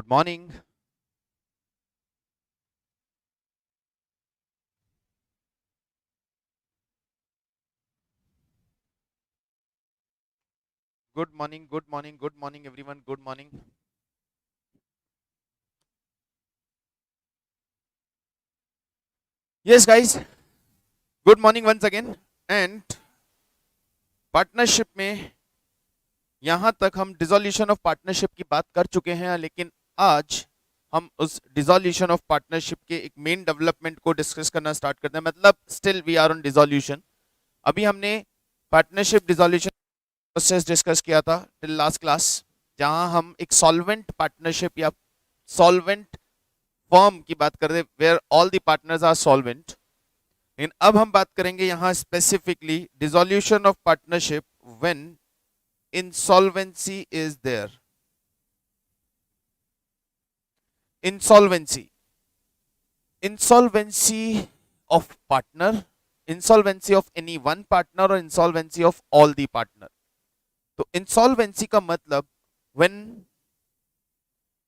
Good morning. Good morning. Good morning. Good morning, everyone. Good morning. Yes, guys. Good morning once again. And partnership में यहाँ तक हम dissolution of partnership की बात कर चुके हैं, लेकिन आज हम उस डिसोल्यूशन ऑफ पार्टनरशिप के एक मेन डेवलपमेंट को डिस्कस करना स्टार्ट करते हैं. मतलब still we are on dissolution. अभी हमने पार्टनरशिप डिसोल्यूशन प्रोसेस डिस्कस किया था टिल लास्ट क्लास, जहां हम एक सॉल्वेंट पार्टनरशिप या सॉल्वेंट फर्म की बात कर रहे, where all the partners are solvent. लेकिन अब हम बात करेंगे यहां specifically dissolution of partnership when insolvency is there. Insolvency, insolvency of partner, insolvency of any one partner और insolvency of all the partner. तो इंसॉल्वेंसी का मतलब when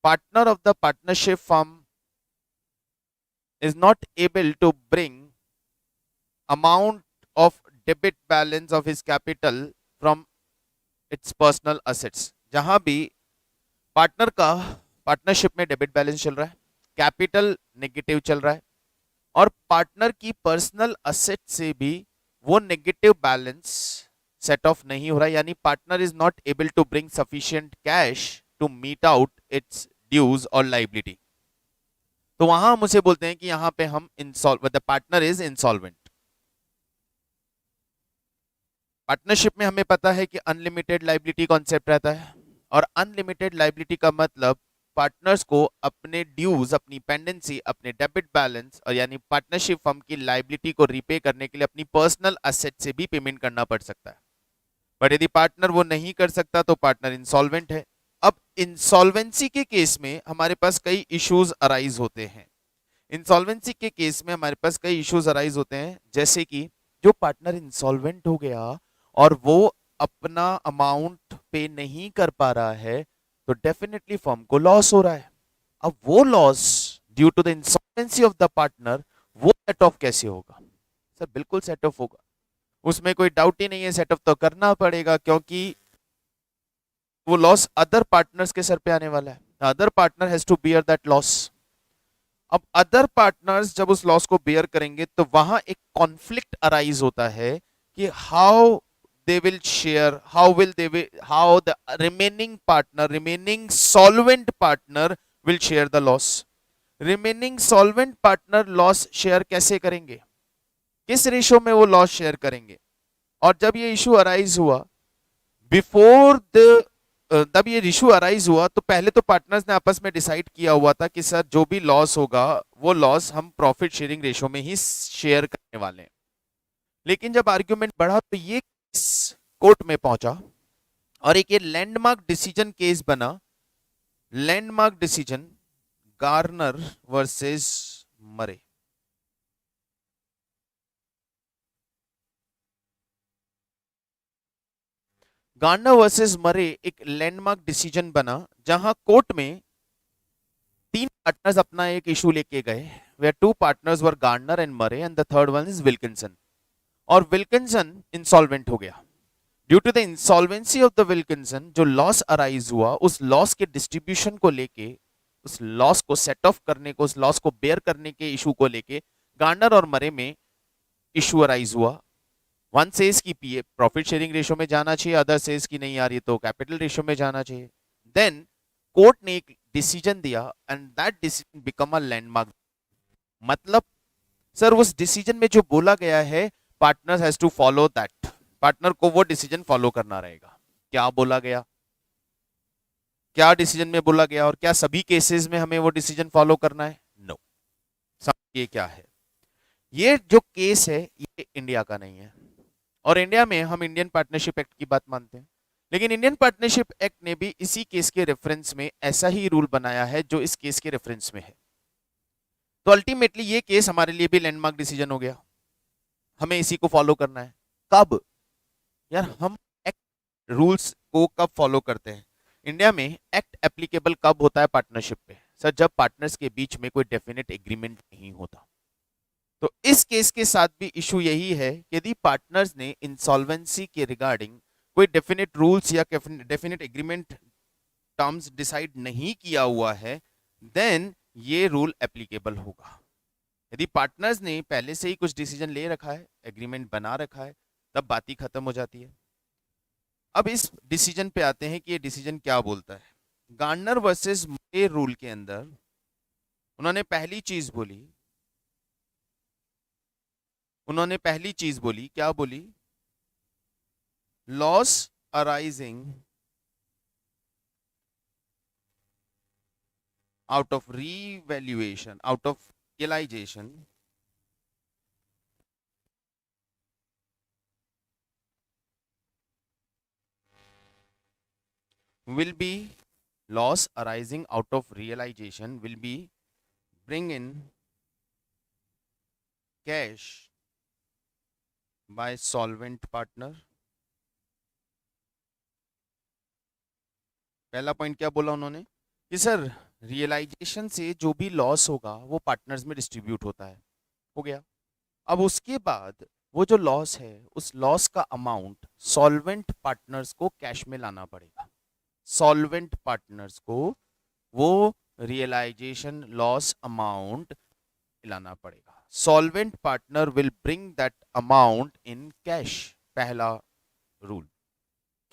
partner of the partnership firm is not able to bring amount of debit balance of his capital from its personal assets. जहां भी partner का partnership में debit balance चल रहा है, कैपिटल नेगेटिव चल रहा है और पार्टनर की पर्सनल असेट से भी वो नेगेटिव बैलेंस सेट ऑफ नहीं हो रहा है, यानी partner is not able to bring sufficient cash to meet out its dues और लाइबिलिटी. तो वहां हम उसे बोलते हैं कि यहां पे हम the partner is insolvent. Partnership में हमें पता है कि अनलिमिटेड लाइबिलिटी कॉन्सेप्ट रहता है और अनलिमिटेड लाइबिलिटी का मतलब पार्टनर्स को अपने ड्यूज, अपनी पेंडेंसी, अपने डेबिट बैलेंस और यानी पार्टनरशिप फर्म की लाइबिलिटी को रीपे करने के लिए अपनी पर्सनल असेट से भी पेमेंट करना पड़ सकता है. बट यदि पार्टनर वो नहीं कर सकता तो पार्टनर इंसॉल्वेंट है. अब इंसॉल्वेंसी के केस में हमारे पास कई इश्यूज अराइज होते हैं. इंसॉल्वेंसी के केस में हमारे पास कई इश्यूज अराइज होते हैं, जैसे कि जो पार्टनर इंसॉल्वेंट हो गया और वो अपना अमाउंट पे नहीं कर पा रहा है तो डेफिनेटली फर्म को लॉस हो रहा है. अब वो loss due to the insolvency of the partner वो सेट ऑफ कैसे होगा? सर बिल्कुल सेट ऑफ होगा, उसमें कोई डाउट ही नहीं है. सेट ऑफ तो करना पड़ेगा क्योंकि वो लॉस अदर पार्टनर्स के सर पे आने वाला है. Other partner has to bear that loss. अब अदर पार्टनर्स जब उस लॉस को बेयर करेंगे तो वहां एक कॉन्फ्लिक्ट अराइज होता है कि how they will share, how the remaining partner, remaining solvent partner will share the loss. Remaining solvent partner loss share कैसे करेंगे, किस रेशो में वो लॉस शेयर करेंगे? और जब ये इशू अराइज हुआ बिफोर द तब ये इशू अराइज हुआ तो पहले तो पार्टनर्स ने आपस में डिसाइड किया हुआ था कि सर जो भी लॉस होगा वो लॉस हम प्रॉफिट शेयरिंग रेशो में ही शेयर करने वाले हैं. लेकिन जब आर्ग्यूमेंट बढ़ा तो ये केस कोर्ट में पहुंचा और एक ये लैंडमार्क डिसीजन केस बना. लैंडमार्क डिसीजन गार्नर वर्सेस मरे. गार्नर वर्सेस मरे एक लैंडमार्क डिसीजन बना जहां कोर्ट में तीन पार्टनर्स अपना एक इशू लेके गए. Where two partners were Garner and Murray and the third one is Wilkinson. और विल्किंसन इंसॉल्वेंट हो गया. Due to the insolvency of the Wilkinson जो लॉस अराइज हुआ, उस लॉस के डिस्ट्रीब्यूशन को लेके, उस लॉस को सेट ऑफ करने को, उस लॉस को बेयर करने के इशू को लेके गार्नर और मरे में इशू अराइज हुआ. वन सेज की पीए प्रॉफिट शेयरिंग रेशो में जाना चाहिए, अदर सेज की नहीं आ रही तो कैपिटल रेशो में जाना चाहिए. देन कोर्ट ने एक डिसीजन दिया and that decision become a landmark. मतलब सर उस डिसीजन में जो बोला गया है partner has to follow that. Partner को वो डिसीजन फॉलो करना रहेगा. क्या बोला गया, क्या डिसीजन में बोला गया और क्या सभी केसेस में हमें वो डिसीजन फॉलो करना है? नो. ये क्या है, ये जो केस है ये इंडिया का नहीं है और इंडिया में हम इंडियन पार्टनरशिप एक्ट की बात मानते हैं. लेकिन इंडियन पार्टनरशिप एक्ट ने भी इसी केस के रेफरेंस में ऐसा ही रूल बनाया है जो इस केस के रेफरेंस में है. तो अल्टीमेटली ये केस हमारे लिए भी लैंडमार्क डिसीजन हो गया. हमें इसी को फॉलो करना है. कब? यार हम एक्ट रूल्स को कब फॉलो करते हैं? इंडिया में एक्ट एप्लीकेबल कब होता है पार्टनरशिप पे? सर, जब पार्टनर्स के बीच में कोई डेफिनेट एग्रीमेंट नहीं होता। तो इस केस के साथ भी इशू यही है कि यदि पार्टनर्स ने इंसॉल्वेंसी के रिगार्डिंग कोई डेफिनेट रूल्स या डेफिनेट एग्रीमेंट टर्म्स डिसाइड नहीं किया हुआ है, देन ये रूल एप्लीकेबल होगा। यदि पार्टनर्स ने पहले से ही कुछ डिसीजन ले रखा है, एग्रीमेंट बना रखा है, तब बात ही खत्म हो जाती है। अब इस डिसीजन पे आते हैं कि ये डिसीजन क्या बोलता है। गार्नर वर्सेस मुरे रूल के अंदर उन्होंने पहली चीज बोली, क्या बोली? Loss arising out of revaluation, out of realization will be loss arising out of realization will be bring in cash by solvent partner। पहला पॉइंट क्या बोला उन्होंने कि सर रियलाइजेशन से जो भी लॉस होगा वो पार्टनर्स में डिस्ट्रीब्यूट होता है, हो गया। अब उसके बाद वो जो लॉस है, उस लॉस का अमाउंट सॉल्वेंट पार्टनर्स को कैश में लाना पड़ेगा। सॉल्वेंट पार्टनर्स को वो रियलाइजेशन लॉस अमाउंट लाना पड़ेगा। Solvent partner will bring that amount in cash, पहला रूल।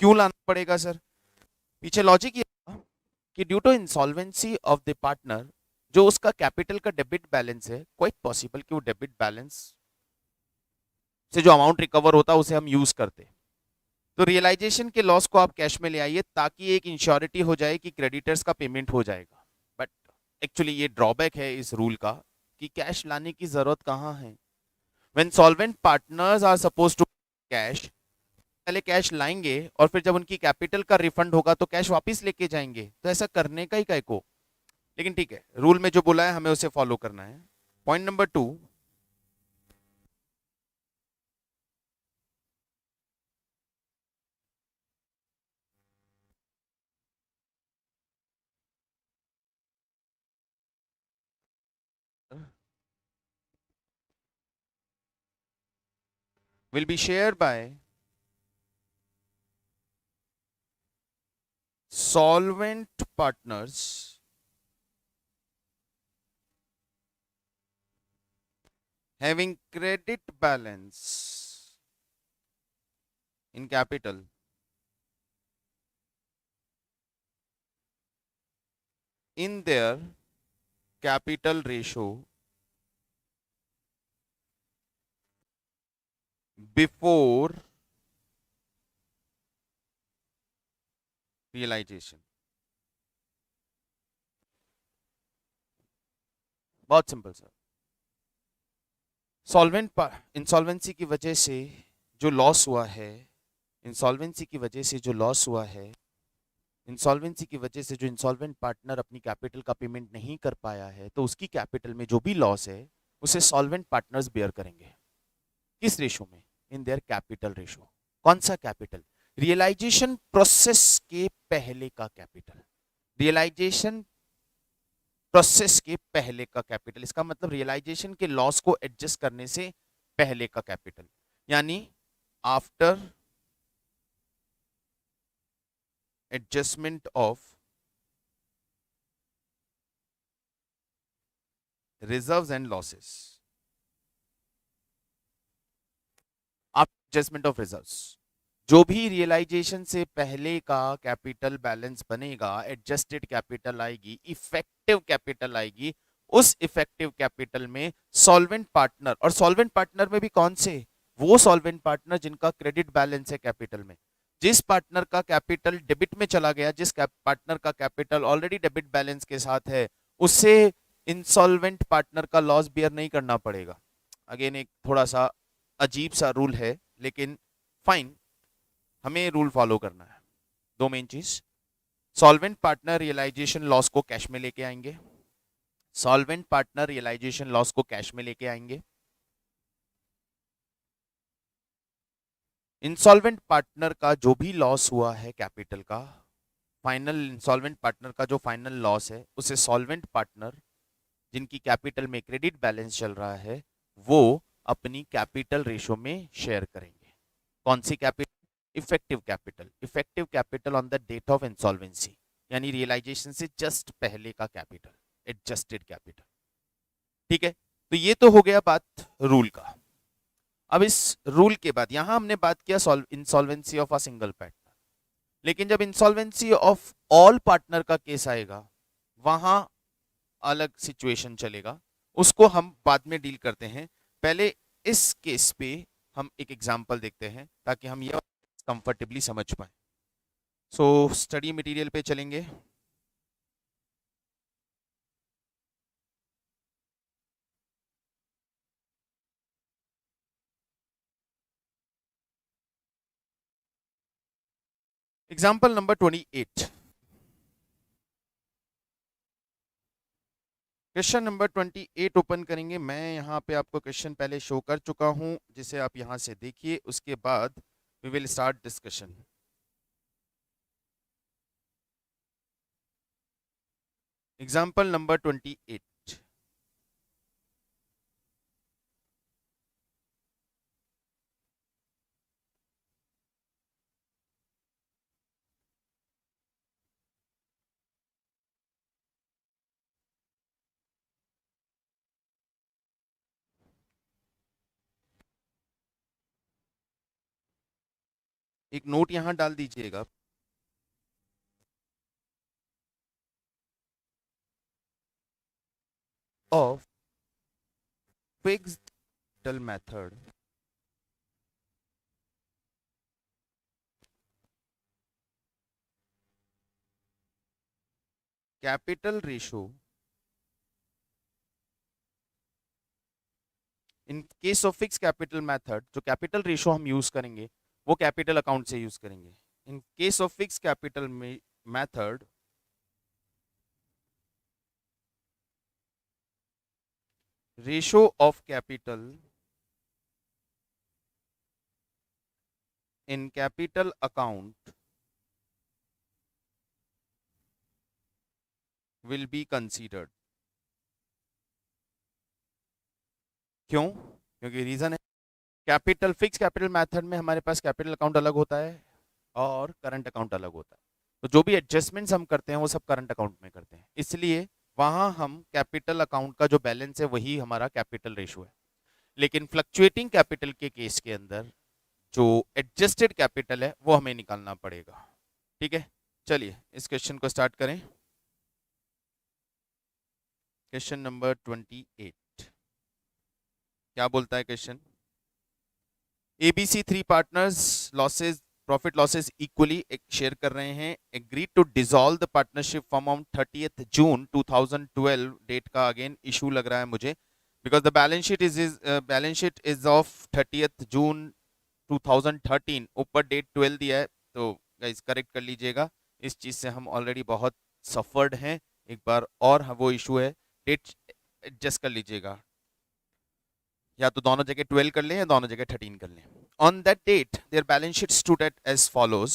क्यों लाना पड़ेगा सर? पीछे लॉजिक ये कि due to insolvency of the partner, जो उसका कैपिटल का डेबिट बैलेंस है, क्वाइट पॉसिबल कि वो डेबिट बैलेंस से जो अमाउंट रिकवर होता है उसे हम यूज करते। तो रियलाइजेशन के लॉस को आप कैश में ले आइए ताकि एक इंश्योरिटी हो जाए कि क्रेडिटर्स का पेमेंट हो जाएगा। बट एक्चुअली ये ड्रॉबैक है इस रूल का कि कैश लाने की जरूरत कहां है। When solvent partners are suppose to cash, पहले कैश लाएंगे और फिर जब उनकी कैपिटल का रिफंड होगा तो कैश वापस लेके जाएंगे, तो ऐसा करने का ही काय को। लेकिन ठीक है, रूल में जो बोला है हमें उसे फॉलो करना है। Point number 2, will be shared by solvent partners having credit balance in capital in their capital ratio before realization। बहुत सिंपल सर। सॉल्वेंट इंसॉल्वेंसी की वजह से जो लॉस हुआ है, इंसॉल्वेंसी की वजह से जो लॉस हुआ है, इंसॉल्वेंसी की वजह से जो इंसॉल्वेंट पार्टनर अपनी कैपिटल का पेमेंट नहीं कर पाया है, तो उसकी कैपिटल में जो भी लॉस है उसे सॉल्वेंट पार्टनर्स बेयर करेंगे। किस रेशो में? In their capital ratio. कौन सा कैपिटल? रियलाइजेशन प्रोसेस के पहले का कैपिटल। रियलाइजेशन प्रोसेस के पहले का कैपिटल, इसका मतलब रियलाइजेशन के लॉस को एडजस्ट करने से पहले का कैपिटल, यानी after adjustment of reserves and losses. After adjustment of reserves, जो भी रियलाइजेशन से पहले का कैपिटल बैलेंस बनेगा, एडजस्टेड कैपिटल आएगी, इफेक्टिव कैपिटल आएगी। उस इफेक्टिव कैपिटल में सॉल्वेंट पार्टनर, और सॉल्वेंट पार्टनर में भी कौन से? वो सॉल्वेंट पार्टनर जिनका क्रेडिट बैलेंस है कैपिटल में। जिस पार्टनर का कैपिटल डेबिट में चला गया, जिस पार्टनर का कैपिटल ऑलरेडी डेबिट बैलेंस के साथ है, उससे इंसॉल्वेंट पार्टनर का लॉस बियर नहीं करना पड़ेगा। अगेन एक थोड़ा सा अजीब सा रूल है, लेकिन फाइन, हमें रूल फॉलो करना है। दो मेन चीज, सॉल्वेंट पार्टनर रियलाइजेशन लॉस को कैश में लेके आएंगे। सॉल्वेंट पार्टनर रियलाइजेशन लॉस को कैश में लेके आएंगे। इंसॉल्वेंट पार्टनर का जो भी लॉस हुआ है कैपिटल का, फाइनल इंसॉल्वेंट पार्टनर का जो फाइनल लॉस है उसे सॉल्वेंट पार्टनर जिनकी कैपिटल में क्रेडिट बैलेंस चल रहा है वो अपनी कैपिटल रेशो में शेयर करेंगे। कौन सी capital? Effective capital on the date of insolvency, यानी रियलाइजेशन से जस्ट पहले का कैपिटल, एडजस्टेड कैपिटल। ठीक है, तो ये तो हो गया बात रूल का। अब इस रूल के बाद यहां हमने बात किया insolvency of a single partner, लेकिन जब इंसॉल्वेंसी ऑफ ऑल पार्टनर का केस आएगा वहां अलग सिचुएशन चलेगा, उसको हम बाद में डील करते हैं। पहले इस केस पे हम एक एग्जांपल देखते हैं ताकि हम ये कंफर्टेबली समझ पाए। सो स्टडी मटेरियल पे चलेंगे। Example number 28, question number 28 open करेंगे। मैं यहाँ पे आपको क्वेश्चन पहले शो कर चुका हूँ जिसे आप यहाँ से देखिए, उसके बाद we will start discussion. Example number 28, एक नोट यहाँ डाल दीजिएगा। Of fixed method capital ratio in case of fix capital method, जो कैपिटल रेशो हम यूज करेंगे वो कैपिटल अकाउंट से यूज करेंगे। In case of fix capital method ratio of capital in capital account will be considered. क्यों? क्योंकि reason है capital fix capital method में हमारे पास कैपिटल अकाउंट अलग होता है और करंट अकाउंट अलग होता है, तो जो भी एडजस्टमेंट्स हम करते हैं वो सब करंट अकाउंट में करते हैं, इसलिए वहां हम कैपिटल अकाउंट का जो बैलेंस है वही हमारा कैपिटल रेशो है। लेकिन फ्लक्चुएटिंग कैपिटल के केस के अंदर जो एडजस्टेड कैपिटल है वो हमें निकालना पड़ेगा। ठीक है, चलिए इस क्वेश्चन को स्टार्ट करें। क्वेश्चन नंबर 28 क्या बोलता है question? A B C three partners losses profit losses equally share कर रहे हैं, agree to dissolve the partnership from on 30th June 2012। Date का अगेन इशू लग रहा है मुझे, because the balance sheet is of 30th June 2013, ऊपर डेट 12 दिया है, तो गाइस करेक्ट कर लीजिएगा। इस चीज से हम ऑलरेडी बहुत सफर्ड हैं, एक बार और वो इशू है, डेट एडजस्ट कर लीजिएगा, या तो दोनों जगह 12 कर लें या दोनों जगह 13 कर लें। On that date there balance sheet stood at as follows,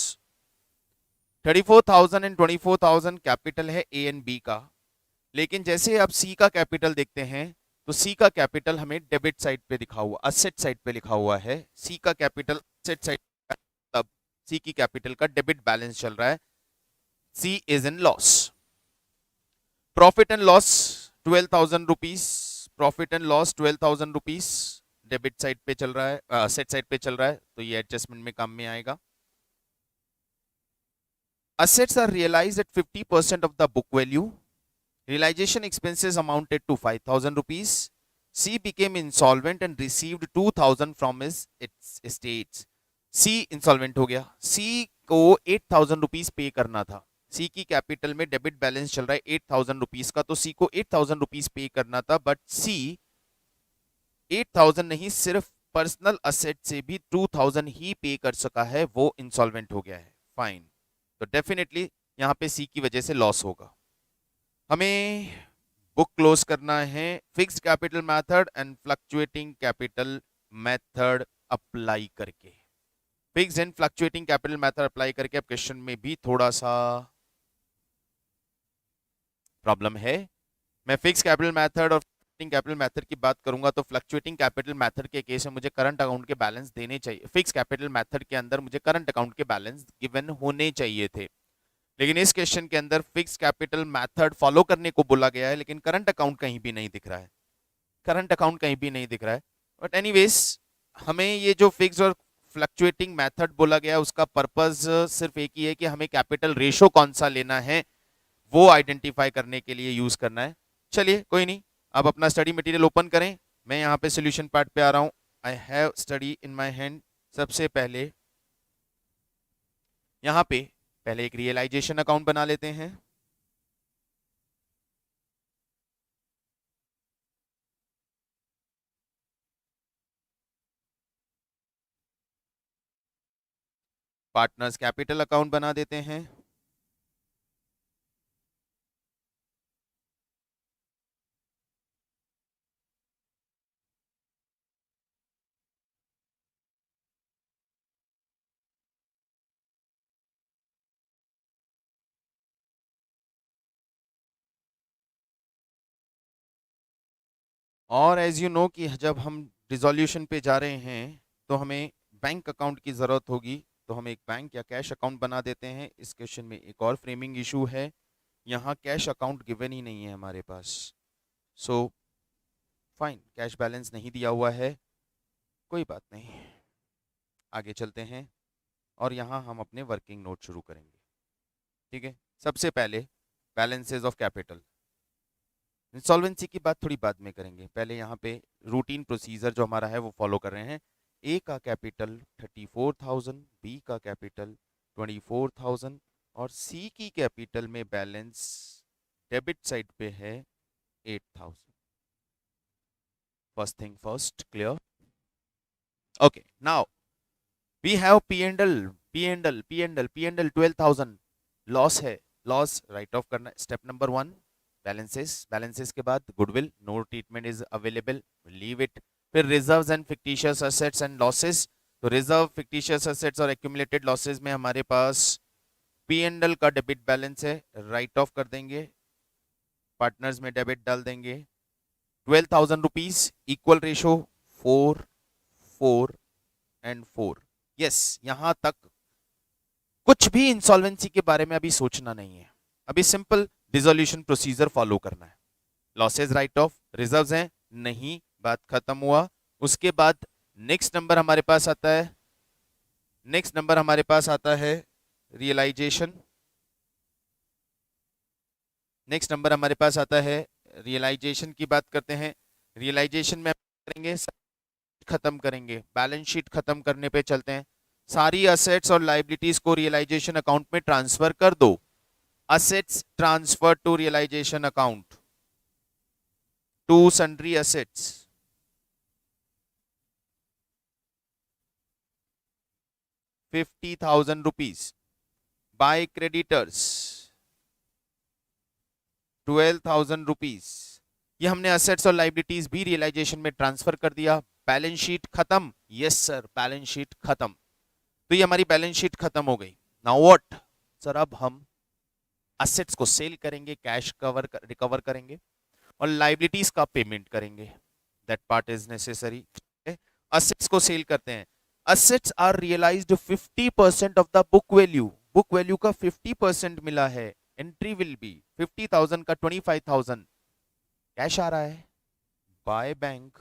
34,000 and 24,000 capital है ए एंड बी का, लेकिन जैसे आप सी का कैपिटल देखते हैं तो सी का कैपिटल हमें डेबिट साइड पे दिखा हुआ, असेट साइड पे लिखा हुआ है। सी का कैपिटल असेट साइड, तब सी की कैपिटल का डेबिट बैलेंस चल रहा है, C is in loss. Profit and loss 12,000 rupees, profit and loss 12,000 rupees debit side पे चल रहा है, असेट साइड पे चल रहा है, तो ये एडजस्टमेंट में काम में आएगा। assets are realized at 50% of the book value, realization expenses amounted to 5,000 rupees, C became insolvent and received 2,000 from his estates। C insolvent हो गया, C को 8,000 रुपीज पे करना था, C की कैपिटल में डेबिट बैलेंस चल रहा है 8,000 रुपीज का, तो C को 8,000 रुपीज पे करना था, बट C 8,000 नहीं सिर्फ पर्सनल असेट से भी 2,000 ही पे कर सका है, वो इंसॉल्वेंट हो गया है। फाइन, तो डेफिनेटली यहां पे सी की वजह से लॉस होगा। हमें बुक क्लोज करना है, fixed capital method and fluctuating capital method apply करके, fixed and fluctuating capital method apply करके अब क्वेश्चन में भी थोड़ा सा प्रॉब्लम है। मैं फिक्स कैपिटल मेथड और फ्लक्चुएटिंग कैपिटल मेथड की बात करूंगा तो फ्लक्चुएटिंग कैपिटल मेथड के केस में मुझे करंट अकाउंट के बैलेंस देने चाहिए, फिक्स कैपिटल मेथड के अंदर मुझे करंट अकाउंट के बैलेंस गिवन होने चाहिए थे, लेकिन इस क्वेश्चन के अंदर फिक्स कैपिटल मेथड फॉलो करने को बोला गया है, लेकिन करंट अकाउंट कहीं भी नहीं दिख रहा है, करंट अकाउंट कहीं भी नहीं दिख रहा है। बट एनीवेज, हमें ये जो फिक्स और फ्लक्चुएटिंग मेथड बोला गया उसका पर्पस सिर्फ एक ही है कि हमें कैपिटल रेशो कौन सा लेना है वो आइडेंटिफाई करने के लिए यूज करना है। चलिए कोई नहीं, आप अपना स्टडी मटेरियल ओपन करें, मैं यहाँ पे सॉल्यूशन पार्ट पे आ रहा हूँ। I have study in my hand. सबसे पहले यहाँ पे पहले एक रियलाइजेशन अकाउंट बना लेते हैं। पार्टनर्स कैपिटल अकाउंट बना देते हैं। और एज यू नो कि जब हम डिसोल्यूशन पे जा रहे हैं तो हमें बैंक अकाउंट की ज़रूरत होगी, तो हम एक बैंक या कैश अकाउंट बना देते हैं। इस क्वेश्चन में एक और फ्रेमिंग इशू है, यहाँ कैश अकाउंट गिवन ही नहीं है हमारे पास। सो फाइन, कैश बैलेंस नहीं दिया हुआ है, कोई बात नहीं, आगे चलते हैं और यहाँ हम अपने वर्किंग नोट शुरू करेंगे। ठीक है, सबसे पहले बैलेंसेस ऑफ कैपिटल। इंसॉल्वेंसी की बात थोड़ी बाद में करेंगे, पहले यहाँ पे रूटीन प्रोसीजर जो हमारा है वो फॉलो कर रहे हैं। ए का कैपिटल 34,000, बी का कैपिटल 24,000 और सी की कैपिटल में बैलेंस डेबिट साइड पे है 8,000। First thing first, clear? Okay, now we have P and L, P and L, P and L, P and L 12,000 loss है, लॉस राइट ऑफ करना, step number 1। Balances, balances के बाद goodwill, no treatment is available, leave it. फिर reserves and fictitious assets and losses. तो reserve, fictitious assets और accumulated losses में हमारे पास पी एंड एल का डेबिट बैलेंस है, राइट ऑफ कर देंगे, पार्टनर्स में डेबिट डाल देंगे। 12,000 rupees, equal ratio 4, 4 and 4। Yes, यहां तक कुछ भी इंसॉल्वेंसी के बारे में अभी सोचना नहीं है, अभी सिंपल डिसोल्यूशन प्रोसीजर फॉलो करना है। लॉसेस राइट ऑफ, रिजर्व्स हैं नहीं, बात खत्म हुआ। उसके बाद नेक्स्ट नंबर हमारे पास आता है, नेक्स्ट नंबर हमारे पास आता है रियलाइजेशन। नेक्स्ट नंबर हमारे पास आता है रियलाइजेशन की बात करते हैं। रियलाइजेशन में करेंगे, खत्म करेंगे, बैलेंस शीट खत्म करने पे चलते हैं। सारी असेट्स और लाइबिलिटीज को रियलाइजेशन अकाउंट में ट्रांसफर कर दो। assets transferred to realization account, to sundry assets, 50,000 rupees, by creditors 12,000 rupees। ये हमने असेट्स और लाइबिलिटीज भी रियलाइजेशन में ट्रांसफर कर दिया। बैलेंस शीट खत्म, यस सर, बैलेंस शीट खत्म। तो ये हमारी बैलेंस शीट खत्म हो गई। नाउ व्हाट सर, अब हम असेट्स को सेल करेंगे, कैश रिकवर करेंगे और लाइबिलिटीज का पेमेंट करेंगे, that part is necessary. Assets को सेल करते हैं। Assets are realised 50% of the book value, book value का 50% मिला है। एंट्री विल बी 50,000 का 25,000 कैश आ रहा है, बाय बैंक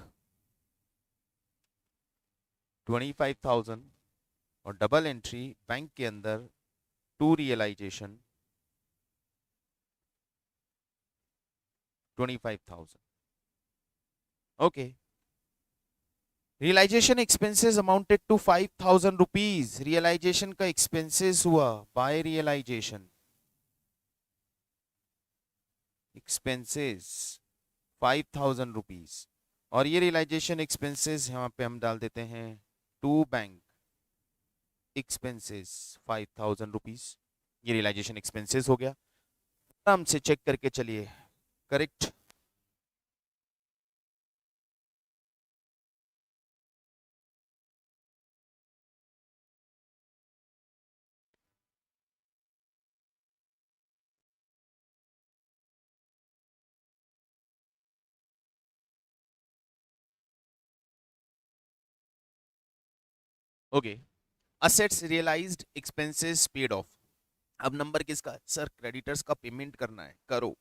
25,000 और डबल एंट्री बैंक के अंदर to realisation 25,000। Okay, realisation expenses amounted to 5,000 rupees. Realisation का एक्सपेंसेस हुआ, बाय रियलाइजेशन एक्सपेंसेस 5,000 रुपीज और ये रियलाइजेशन एक्सपेंसेस यहाँ पे हम डाल देते हैं टू बैंक एक्सपेंसेस 5,000 रुपीज। ये रियलाइजेशन एक्सपेंसेस हो गया। आराम से चेक करके चलिए, correct. Okay, assets realised, expenses paid off. अब नंबर किसका? सर क्रेडिटर्स का पेमेंट करना है, करो।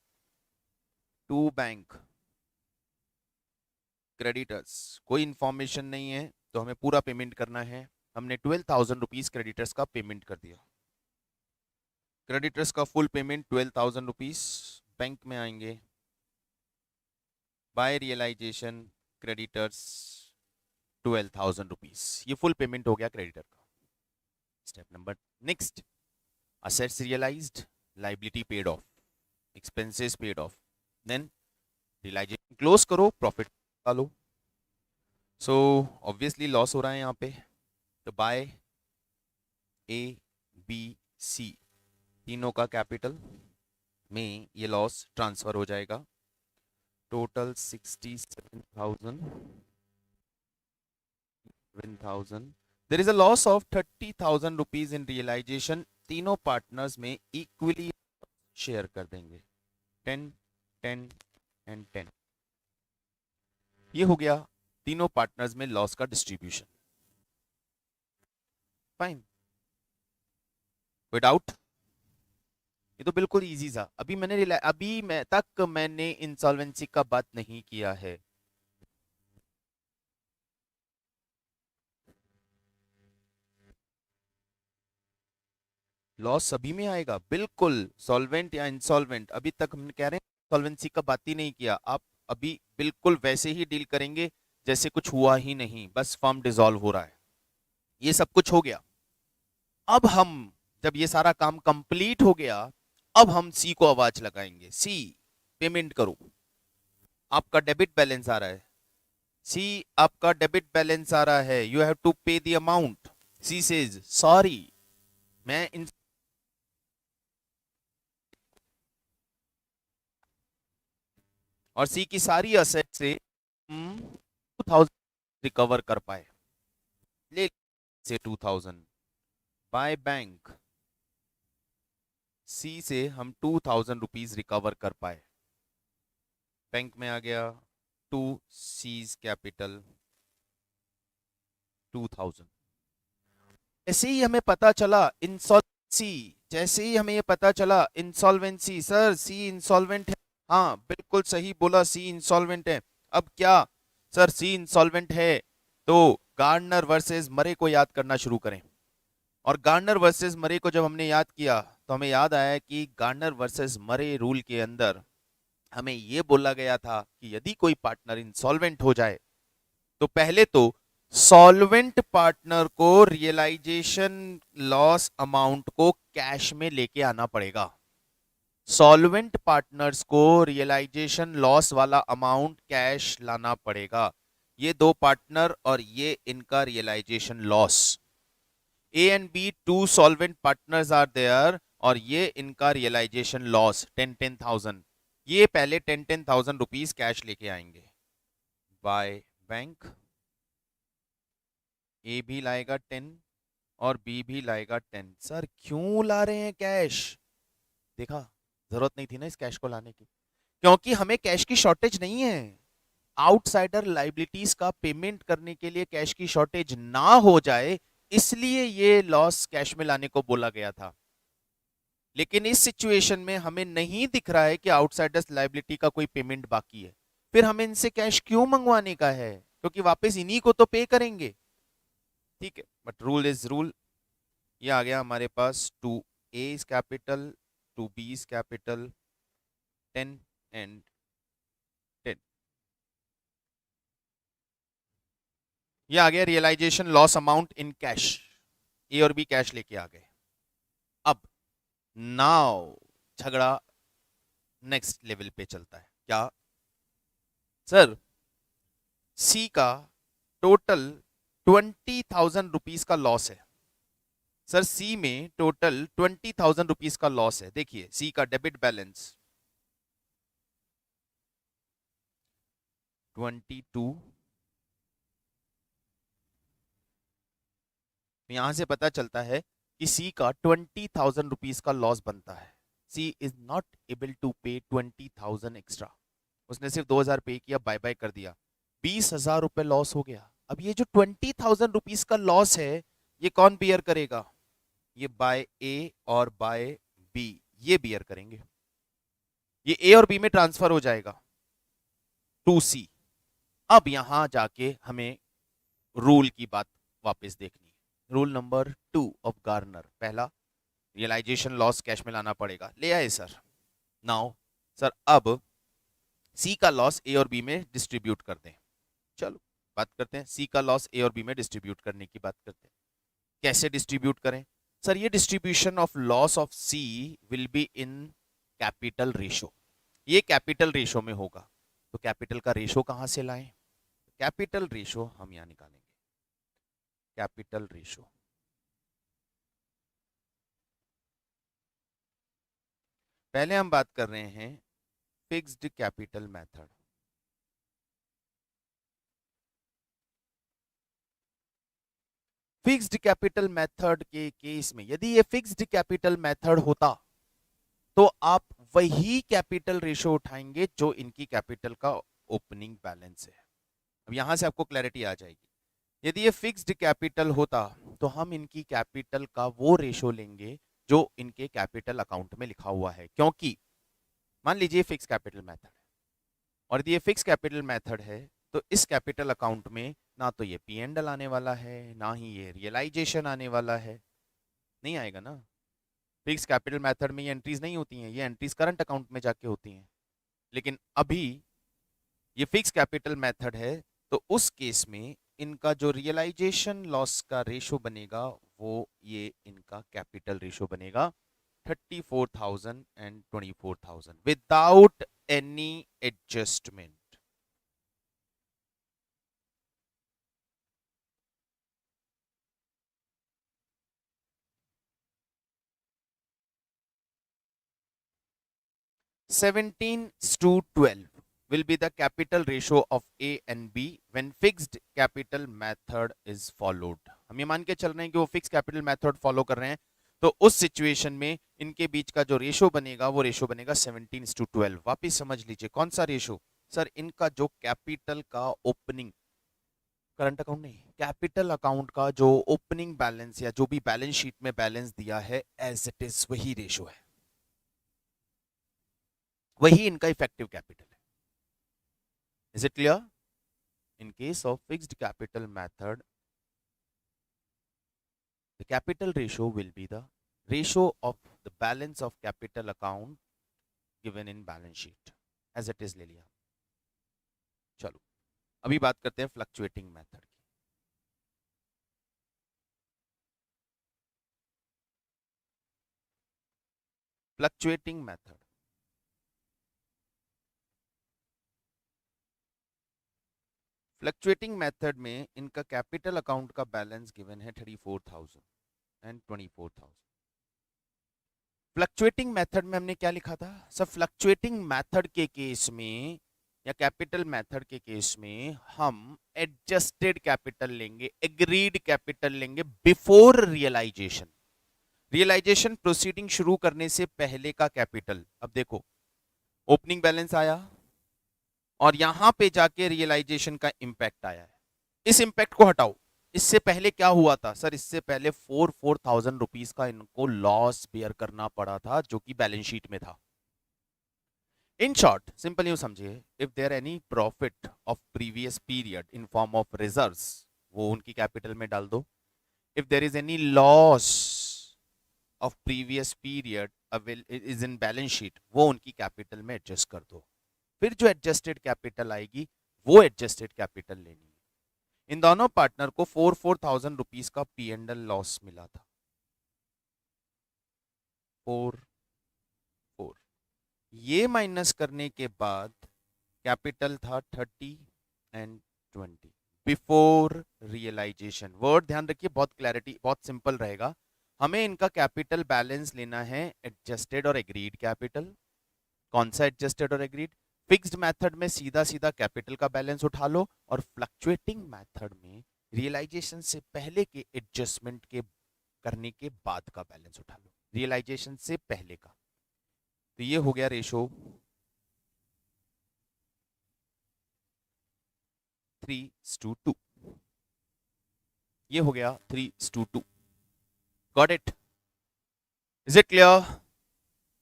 टू बैंक क्रेडिटर्स, कोई इंफॉर्मेशन नहीं है तो हमें पूरा पेमेंट करना है। हमने 12,000 रुपीज क्रेडिटर्स का पेमेंट कर दिया। क्रेडिटर्स का फुल पेमेंट 12,000 रुपीज। बैंक में आएंगे, बाय रियलाइजेशन क्रेडिटर्स 12,000 रुपीज, ये फुल पेमेंट हो गया क्रेडिटर का। Step number next, assets realised, liability paid off, expenses paid off, then realisation close करो, प्रॉफिट निकालो। सो ऑब्वियसली लॉस हो रहा है यहाँ पे, तो बाय ए बी सी तीनों का कैपिटल में ये लॉस ट्रांसफर हो जाएगा। Total 67,000। There is a loss of 30,000 rupees in realisation. तीनों पार्टनर्स में इक्वली शेयर कर देंगे, 10 10 एंड 10। ये हो गया तीनों पार्टनर्स में लॉस का डिस्ट्रीब्यूशन। फाइन, कोई डाउट? ये तो बिल्कुल इजी था। अभी मैंने इंसॉल्वेंसी का बात नहीं किया है। लॉस सभी में आएगा, बिल्कुल। सॉल्वेंट या इंसॉल्वेंट, अभी तक हम कह रहे हैं सॉल्वेंसी का बात ही नहीं किया। आप अभी बिल्कुल वैसे ही डील करेंगे जैसे कुछ हुआ ही नहीं, बस फर्म डिसॉल्व हो रहा है। ये सब कुछ हो गया। अब हम, जब ये सारा काम कंप्लीट हो गया, अब हम सी को आवाज लगाएंगे, सी पेमेंट करो। आपका डेबिट बैलेंस आ रहा है, सी आपका डेबिट बैलेंस आ रहा है, you have to pay the amount. She says sorry, मैं इन और सी की सारी असेट से 2,000 रिकवर कर पाए। ले से 2,000 बाय बैंक, सी से हम 2,000 रुपीज रिकवर कर पाए। बैंक में आ गया, टू सीज कैपिटल 2,000। जैसे ही हमें पता चला इंसॉल्वेंसी, जैसे ही हमें ये पता चला इंसॉल्वेंसी, सर सी इंसॉल्वेंट है। हाँ बिल्कुल सही बोला, सी इंसॉल्वेंट है। अब क्या सर, सी इंसॉल्वेंट है तो गार्डनर वर्सेस मरे को याद करना शुरू करें। और गार्डनर वर्सेस मरे को जब हमने याद किया तो हमें याद आया कि गार्डनर वर्सेस मरे रूल के अंदर हमें यह बोला गया था कि यदि कोई पार्टनर इंसॉल्वेंट हो जाए तो पहले तो सॉल्वेंट पार्टनर को रियलाइजेशन लॉस अमाउंट को कैश में लेके आना पड़ेगा। सॉल्वेंट पार्टनर्स को रियलाइजेशन लॉस वाला अमाउंट कैश लाना पड़ेगा। ये दो पार्टनर और ये इनका realisation loss, A and B two solvent partners are there, और ये इनका रियलाइजेशन लॉस 10,000। ये पहले 10,000 रुपीज कैश लेके आएंगे बाय बैंक। ए भी लाएगा 10 और बी भी लाएगा 10। सर क्यों ला रहे हैं कैश? देखा, जरूरत नहीं थी ना इस कैश को लाने की, क्योंकि हमें कैश की शॉर्टेज नहीं है। आउटसाइडर लाइबिलिटीज का पेमेंट करने के लिए कैश की शॉर्टेज ना हो जाए, इसलिए ये लॉस कैश में लाने को बोला गया था। लेकिन इस सिचुएशन में हमें नहीं दिख रहा है कि आउटसाइडर्स लाइबिलिटी का कोई पेमेंट बाकी है, फिर हमें इनसे कैश क्यों मंगवाने का है? क्योंकि वापस इन्हीं को तो पे करेंगे। ठीक है, बट रूल इज रूल। ये आ गया हमारे पास, two A capital two B capital 10 and 10। ये आ गया realisation loss amount in cash. A और बी कैश लेके आ गए। अब नाउ झगड़ा नेक्स्ट लेवल पे चलता है। क्या सर, सी का टोटल 20,000 रुपीज का लॉस है। सर सी में टोटल 20,000 रुपीज का लॉस है। देखिए सी का डेबिट बैलेंस 22। यहां से पता चलता है कि सी का 20,000 रुपीज का लॉस बनता है। C is not able to पे 20,000 एक्स्ट्रा। उसने सिर्फ 2,000 पे किया, बाय बाय कर दिया, 20,000 रुपए लॉस हो गया। अब ये जो 20,000 रुपीज का लॉस है, ये कौन बियर करेगा? ये बाय ए और बाय बी, ये बियर करेंगे। ये ए और बी में ट्रांसफर हो जाएगा टू सी। अब यहां जाके हमें रूल की बात वापस देखनी है। रूल नंबर 2 ऑफ गार्नर, पहला रियलाइजेशन लॉस कैश में लाना पड़ेगा, ले आए सर। नाउ सर अब सी का लॉस ए और बी में डिस्ट्रीब्यूट कर दें। चलो बात करते हैं, सी का लॉस ए और बी में डिस्ट्रीब्यूट करने की बात करते हैं। कैसे डिस्ट्रीब्यूट करें? सर ये distribution of loss of C will be in capital ratio, ये कैपिटल रेशो में होगा। तो कैपिटल का रेशो कहां से लाएं? कैपिटल रेशो हम यहां निकालेंगे, कैपिटल रेशो। पहले हम बात कर रहे हैं fixed capital method. Fixed capital method के केस में यदि ये फिक्स्ड कैपिटल मेथड होता तो आप वही कैपिटल रेशो उठाएंगे जो इनकी कैपिटल का ओपनिंग बैलेंस है। अब यहां से आपको क्लैरिटी आ जाएगी। यदि ये फिक्स्ड कैपिटल होता तो हम इनकी कैपिटल का वो रेशो लेंगे जो इनके कैपिटल अकाउंट में लिखा हुआ है, क्योंकि मान लीजिए फिक्स कैपिटल मेथड है और यदि ये फिक्स कैपिटल मेथड है तो इस कैपिटल अकाउंट में ना तो ये पी एंड एल आने वाला है, ना ही ये रियलाइजेशन आने वाला है, नहीं आएगा ना। फिक्स कैपिटल मेथड में ये एंट्रीज नहीं होती हैं, ये एंट्रीज करंट अकाउंट में जाके होती हैं। लेकिन अभी ये फिक्स कैपिटल मेथड है तो उस केस में इनका जो रियलाइजेशन लॉस का रेशो बनेगा वो ये इनका कैपिटल रेशो बनेगा 34,000 and 24,000 without any adjustment. Seventeen to 12 will be the capital ratio of A and B when fixed capital method is followed। हम ये मान के चल रहे हैं कि वो फिक्स कैपिटल मेथड फॉलो कर रहे हैं, तो उस सिचुएशन में इनके बीच का जो रेशो बनेगा वो रेशो बनेगा 17:12। वापिस समझ लीजिए कौन सा रेशो? सर इनका जो कैपिटल का ओपनिंग, करंट अकाउंट नहीं, कैपिटल अकाउंट का जो ओपनिंग बैलेंस या जो भी बैलेंस शीट में बैलेंस दिया है एज इट इज वही रेशो है, वही इनका इफेक्टिव कैपिटल है। Is it clear? In case of fixed capital method, the capital ratio will be the ratio of the balance of capital account given in balance sheet as it is ले लिया। चलो अभी बात करते हैं fluctuating method की। Fluctuating method, fluctuating method में इनका कैपिटल अकाउंट का बैलेंस गिवन है 34,000 एंड 24,000। फ्लक्चुएटिंग मेथड में हमने क्या लिखा था? सब फ्लक्चुएटिंग मेथड के केस में या कैपिटल मेथड के केस में हम एडजस्टेड कैपिटल लेंगे, एग्रीड कैपिटल लेंगे बिफोर रियलाइजेशन। रियलाइजेशन प्रोसीडिंग शुरू करने से पहले का कैपिटल। अब देखो ओपनिंग बैलेंस आया और यहां पे जाके रियलाइजेशन का इंपैक्ट आया है, इस इंपैक्ट को हटाओ। इससे पहले क्या हुआ था? सर इससे पहले 4,000 रुपीज का इनको लॉस बेयर करना पड़ा था जो कि बैलेंस शीट में था। इन शॉर्ट सिंपल यू समझिए, if there any profit of previous period in form of reserves वो उनकी कैपिटल में डाल दो। If there is any loss of previous period is in balance sheet वो उनकी कैपिटल में एडजस्ट कर दो। फिर जो एडजस्टेड कैपिटल आएगी वो एडजस्टेड कैपिटल लेनी है। इन दोनों पार्टनर को 4,000 रुपीज का पी एंड एल लॉस मिला था। 4 ये माइनस करने के बाद कैपिटल था 30 एंड 20 बिफोर रियलाइजेशन। वर्ड ध्यान रखिए, बहुत क्लैरिटी, बहुत सिंपल रहेगा। हमें इनका कैपिटल बैलेंस लेना है एडजस्टेड और एग्रीड कैपिटल। कौन सा एडजस्टेड और एग्रीड? फिक्स्ड मेथड में सीधा सीधा कैपिटल का बैलेंस उठा लो और फ्लक्चुएटिंग मेथड में रियलाइजेशन से पहले के एडजस्टमेंट के करने के बाद का बैलेंस उठा लो, रियलाइजेशन से पहले का। तो ये हो गया रेशो 3:2, ये हो गया 3:2। Got it? Is it clear?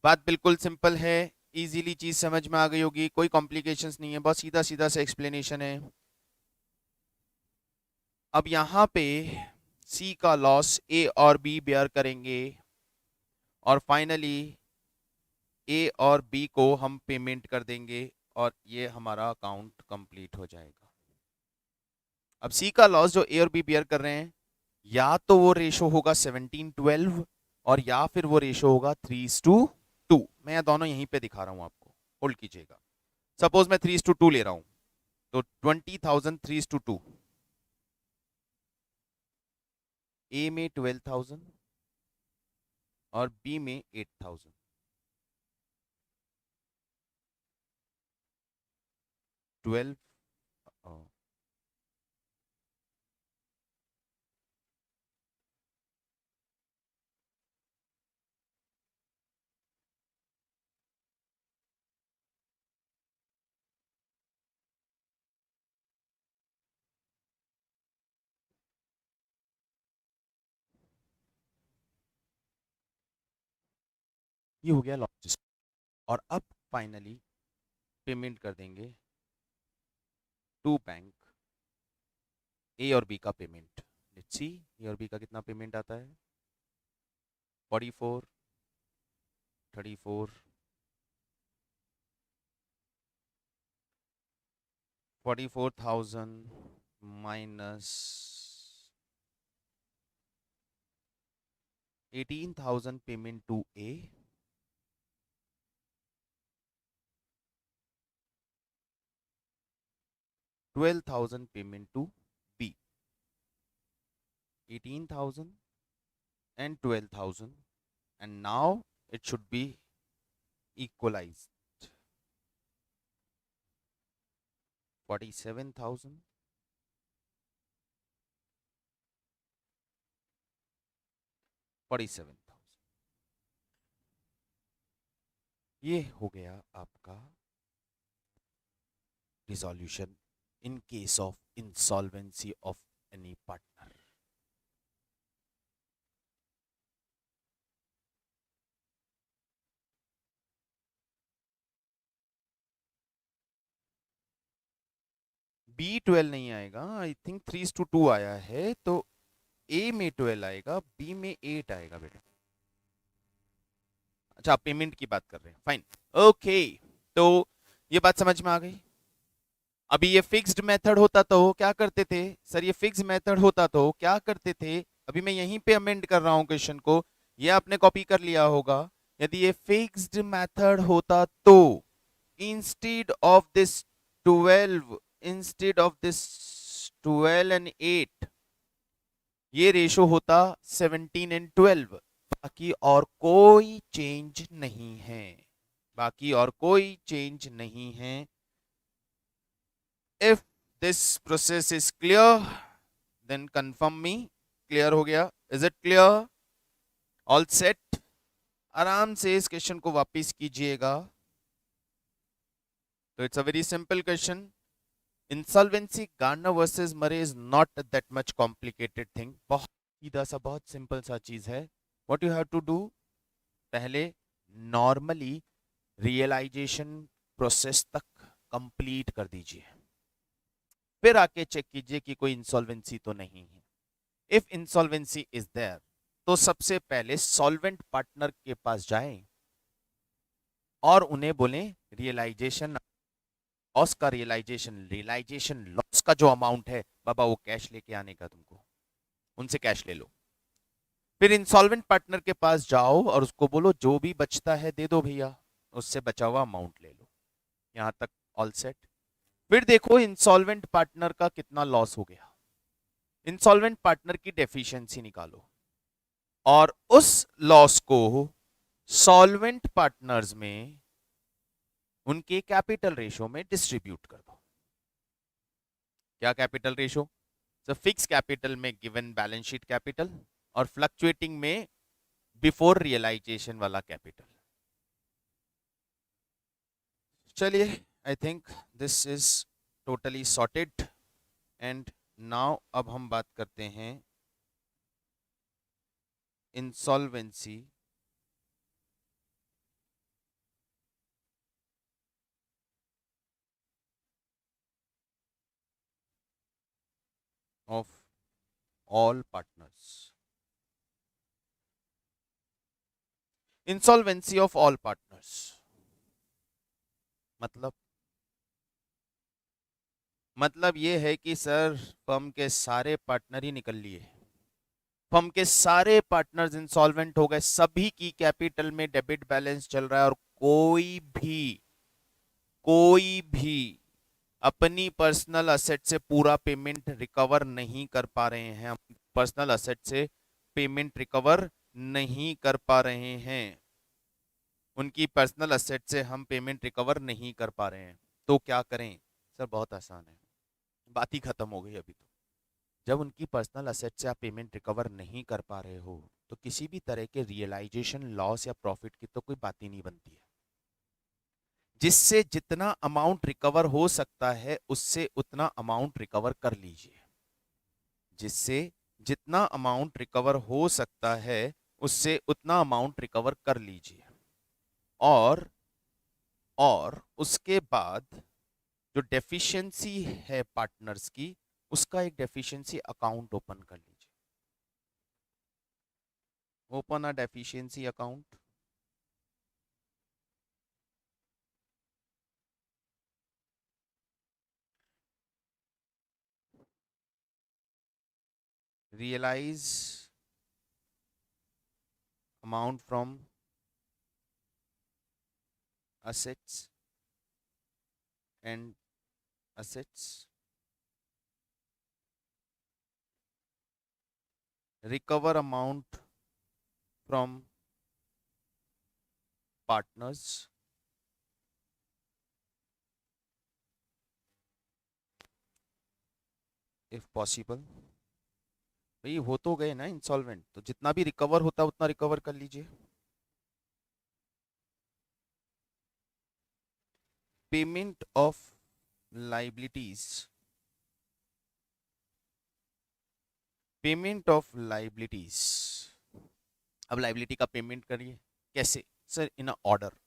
बात बिल्कुल सिंपल है, इजीली चीज समझ में आ गई होगी, कोई कॉम्प्लिकेशंस नहीं है, बहुत सीधा सीधा सा एक्सप्लेनेशन है। अब यहाँ पे सी का लॉस ए और बी बेयर करेंगे और फाइनली ए और बी को हम पेमेंट कर देंगे और ये हमारा अकाउंट कंप्लीट हो जाएगा। अब सी का लॉस जो ए और बी बेयर कर रहे हैं, या तो वो रेशो होगा 17:12 और या फिर वो रेशो होगा 3:2। मैं ये दोनों यहीं पे दिखा रहा हूं आपको, होल्ड कीजिएगा। सपोज मैं 3:2 ले रहा हूं, तो 20,000 3:2, ए में 12,000 और बी में 8,000। 12 ये हो गया लॉस। और अब फाइनली पेमेंट कर देंगे टू बैंक, ए और बी का पेमेंट। लेट्स सी ए और बी का कितना पेमेंट आता है। 44, 34, 44,000 minus 18,000 payment to A, 12,000 payment to B, 18,000 and 12,000, and now it should be equalized 47,000, 47,000। ये हो गया आपका resolution in case of insolvency of any partner. B12 नहीं आएगा, आई थिंक 3:2 आया है, तो ए में 12 आएगा, बी में 8 आएगा बेटा। अच्छा, आप पेमेंट की बात कर रहे हैं, फाइन, ओके। तो ये बात समझ में आ गई। अभी ये फिक्स्ड मेथड होता तो क्या करते थे सर, ये फिक्स्ड मेथड होता तो क्या करते थे। अभी मैं यहीं पे अमेंड कर रहा हूं क्वेश्चन को, ये आपने कॉपी कर लिया होगा। यदि ये फिक्स्ड मेथड होता तो instead of this 12, instead of this 12 and 8, ये रेशो होता 17 and 12। बाकी और कोई चेंज नहीं है, बाकी और कोई चेंज नहीं है। If this process is clear then confirm me. Clear हो गया? Is it clear? All set? आराम से इस क्वेश्चन को वापस कीजिएगा। तो it's a very simple question. Insolvency Garner versus Murray is not that much complicated thing, बहुत सीधा सा, बहुत सिंपल सा चीज है। What you have to do, पहले नॉर्मली रियलाइजेशन प्रोसेस तक कंप्लीट कर दीजिए, फिर आके चेक कीजिए कि कोई इंसॉल्वेंसी तो नहीं है। इफ इंसॉल्वेंसी इज देयर तो सबसे पहले सॉल्वेंट पार्टनर के पास जाएं और उन्हें बोलें रियलाइजेशन लॉस का, रियलाइजेशन लॉस का जो अमाउंट है बाबा वो कैश लेके आने का, तुमको उनसे कैश ले लो। फिर इंसॉल्वेंट पार्टनर के पास जाओ और उसको बोलो जो भी बचता है दे दो भैया, उससे बचा हुआ अमाउंट ले लो। यहां तक ऑल सेट। फिर देखो इंसॉल्वेंट पार्टनर का कितना लॉस हो गया, इंसॉल्वेंट पार्टनर की डेफिशिएंसी निकालो और उस लॉस को सॉल्वेंट पार्टनर्स में उनके कैपिटल रेशो में डिस्ट्रीब्यूट कर दो। क्या कैपिटल रेशो? तो फिक्स कैपिटल में गिवन बैलेंस शीट कैपिटल और फ्लक्चुएटिंग में बिफोर रियलाइजेशन वाला कैपिटल। चलिए, आई think this is totally sorted. And now अब हम बात करते हैं insolvency of all partners, insolvency of all partners मतलब ये है कि सर फर्म के सारे पार्टनर ही निकल लिए, फर्म के सारे पार्टनर्स इंसॉल्वेंट हो गए, सभी की कैपिटल में डेबिट बैलेंस चल रहा है और कोई भी अपनी पर्सनल असेट से पूरा पेमेंट रिकवर नहीं कर पा रहे हैं, हम पर्सनल असेट से पेमेंट रिकवर नहीं कर पा रहे हैं, उनकी पर्सनल असेट से हम पेमेंट रिकवर नहीं कर पा रहे हैं, तो क्या करें? सर बहुत आसान है, बात ही खत्म हो गई अभी तो। जब उनकी पर्सनल असेट से आप पेमेंट रिकवर नहीं कर पा रहे हो तो किसी भी तरह के रियलाइजेशन लॉस या प्रॉफिट की तो कोई बात ही नहीं बनती है। जिससे जितना अमाउंट रिकवर हो सकता है उससे उतना अमाउंट रिकवर कर लीजिए, जिससे जितना अमाउंट रिकवर हो सकता है उससे उतना अमाउंट रिकवर कर लीजिए, और उसके बाद जो डेफिशिएंसी है पार्टनर्स की, उसका एक डेफिशिएंसी अकाउंट ओपन कर लीजिए। Open a deficiency account, realise amount from assets and assets, recover amount from partners, if possible। भाई हो तो गए ना इंसॉल्वेंट, तो जितना भी रिकवर होता है उतना रिकवर कर लीजिए। Payment of liabilities, payment of liabilities, अब लाइबिलिटी का पेमेंट करिए कैसे? Sir in a order,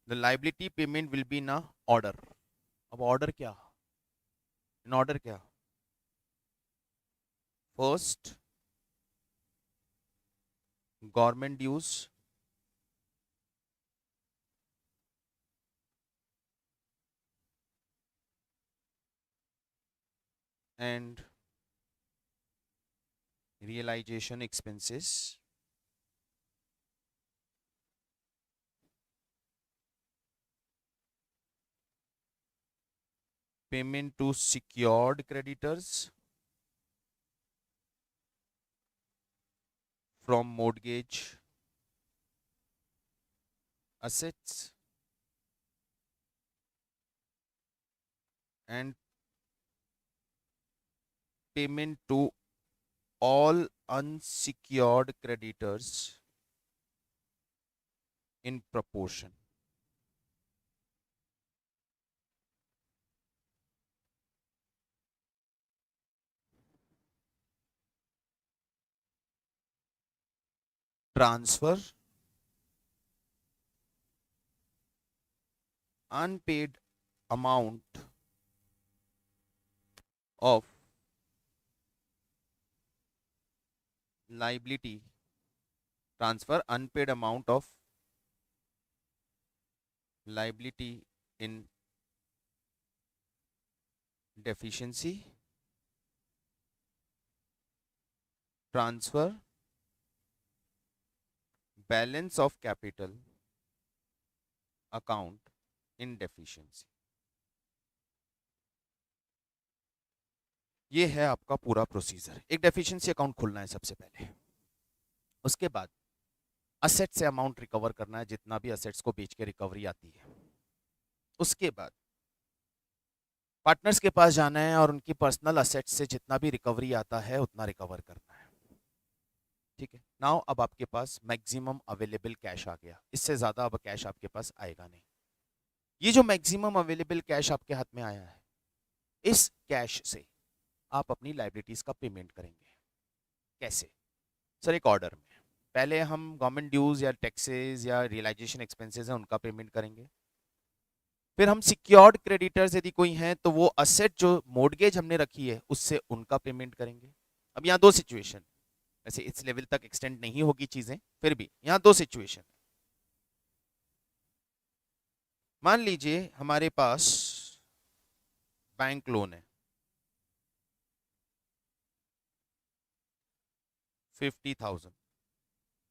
the liability payment will be in a order. अब ऑर्डर क्या, इन ऑर्डर क्या? First government dues, and realization expenses, payment to secured creditors from mortgage assets, and payment to all unsecured creditors in proportion। Transfer unpaid amount of liability, transfer unpaid amount of liability in deficiency, transfer balance of capital account in deficiency। ये है आपका पूरा procedure. एक deficiency account खोलना है सबसे पहले, उसके बाद असेट से अमाउंट रिकवर करना है, जितना भी असेट्स को बेच के रिकवरी आती है। उसके बाद पार्टनर्स के पास जाना है और उनकी पर्सनल असेट्स से जितना भी रिकवरी आता है उतना रिकवर करना है। ठीक है, नाउ अब आपके पास मैक्सिमम अवेलेबल कैश आ गया, इससे ज्यादा अब कैश आपके पास आएगा नहीं। ये जो मैक्सिमम अवेलेबल कैश आपके हाथ में आया है, इस कैश से आप अपनी लाइबिलिटीज का पेमेंट करेंगे। कैसे? सर एक ऑर्डर में, पहले हम गवर्नमेंट ड्यूज या टैक्सेस या रियलाइजेशन एक्सपेंसेस हैं उनका पेमेंट करेंगे। फिर हम सिक्योर्ड क्रेडिटर्स यदि कोई हैं तो वो असेट जो मोर्गेज हमने रखी है उससे उनका पेमेंट करेंगे। अब यहाँ दो सिचुएशन, वैसे इस लेवल तक एक्सटेंड नहीं होगी चीजें, फिर भी यहाँ दो सिचुएशन। मान लीजिए हमारे पास बैंक लोन है 50,000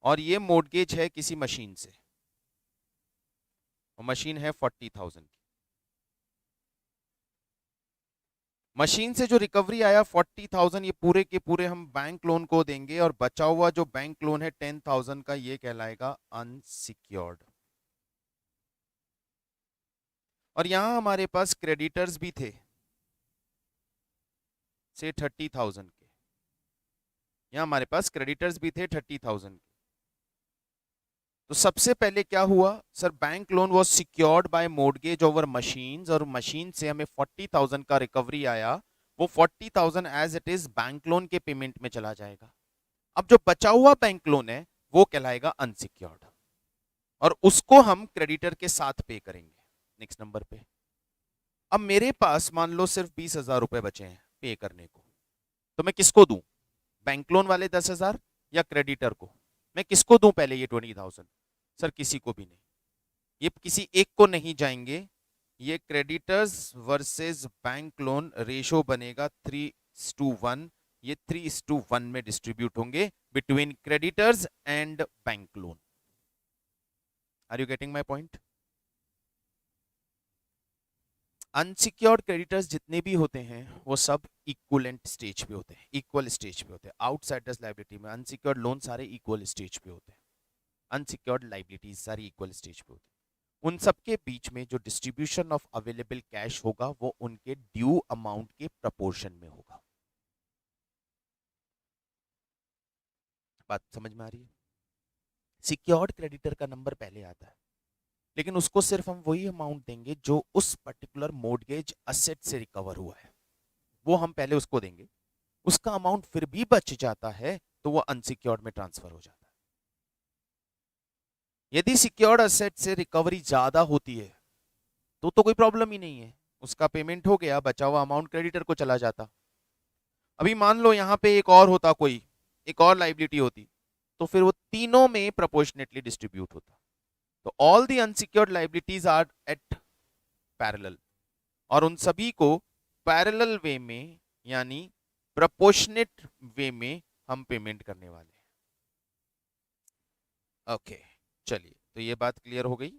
और ये मोर्गेज है किसी मशीन से, और मशीन है 40,000 की। मशीन से जो रिकवरी आया 40,000 ये पूरे के पूरे हम बैंक लोन को देंगे, और बचा हुआ जो बैंक लोन है 10,000 का ये कहलाएगा अनसिक्योर्ड। और यहां हमारे पास क्रेडिटर्स भी थे से 30,000 के, यहां हमारे पास क्रेडिटर्स भी थे 30,000 के। तो सबसे पहले क्या हुआ sir, bank loan was secured by mortgage over machines, और मशीन से हमें 40,000 का रिकवरी आया, वो 40,000 as it is bank loan के पेमेंट में चला जाएगा। अब जो बचा हुआ बैंक लोन है वो कहलाएगा अनसिक्योर्ड, और उसको हम क्रेडिटर के साथ पे करेंगे नेक्स्ट नंबर पे। अब मेरे पास मान लो सिर्फ 20,000 रुपए बचे हैं पे करने को, तो मैं किसको दूं, बैंक लोन वाले 10,000 या क्रेडिटर को? मैं किसको दूं पहले ये 20,000? सर किसी को भी नहीं, ये किसी एक को नहीं जाएंगे, ये creditors versus bank loan ratio बनेगा 3:1, ये 3:1 में डिस्ट्रीब्यूट होंगे between creditors and bank loan. Are you getting my point? Unsecured creditors जितने भी होते हैं वो सब इक्वलेंट स्टेज पे होते हैं, इक्वल स्टेज पे होते हैं। आउटसाइडर्स लायबिलिटी में अनसिक्योर्ड लोन सारे इक्वल स्टेज पे होते हैं, अनसिक्योर्ड लायबिलिटीज सारी इक्वल स्टेज पे होती है। उन सबके बीच में जो डिस्ट्रीब्यूशन ऑफ अवेलेबल कैश होगा वो उनके ड्यू अमाउंट के प्रपोर्शन में होगा। बात समझ में आ रही है? सिक्योर्ड क्रेडिटर का नंबर पहले आता है, लेकिन उसको सिर्फ हम वही अमाउंट देंगे जो उस पर्टिकुलर मॉर्गेज असेट से रिकवर हुआ है, वो हम पहले उसको देंगे। उसका अमाउंट फिर भी बच जाता है तो वो अनसिक्योर्ड में ट्रांसफर हो जाता है। यदि सिक्योर्ड असेट से रिकवरी ज्यादा होती है तो कोई प्रॉब्लम ही नहीं है, उसका पेमेंट हो गया, बचा हुआ अमाउंट क्रेडिटर को चला जाता। अभी मान लो यहाँ पे एक और होता, कोई एक और लाइबिलिटी होती, तो फिर वो तीनों में प्रोपोर्शनेटली डिस्ट्रीब्यूट होता। तो all the unsecured liabilities are at parallel, और उन सभी को पैरेलल वे में यानी प्रोपोर्शनेट वे में हम पेमेंट करने वाले हैं। ओके चलिए, तो ये बात क्लियर हो गई।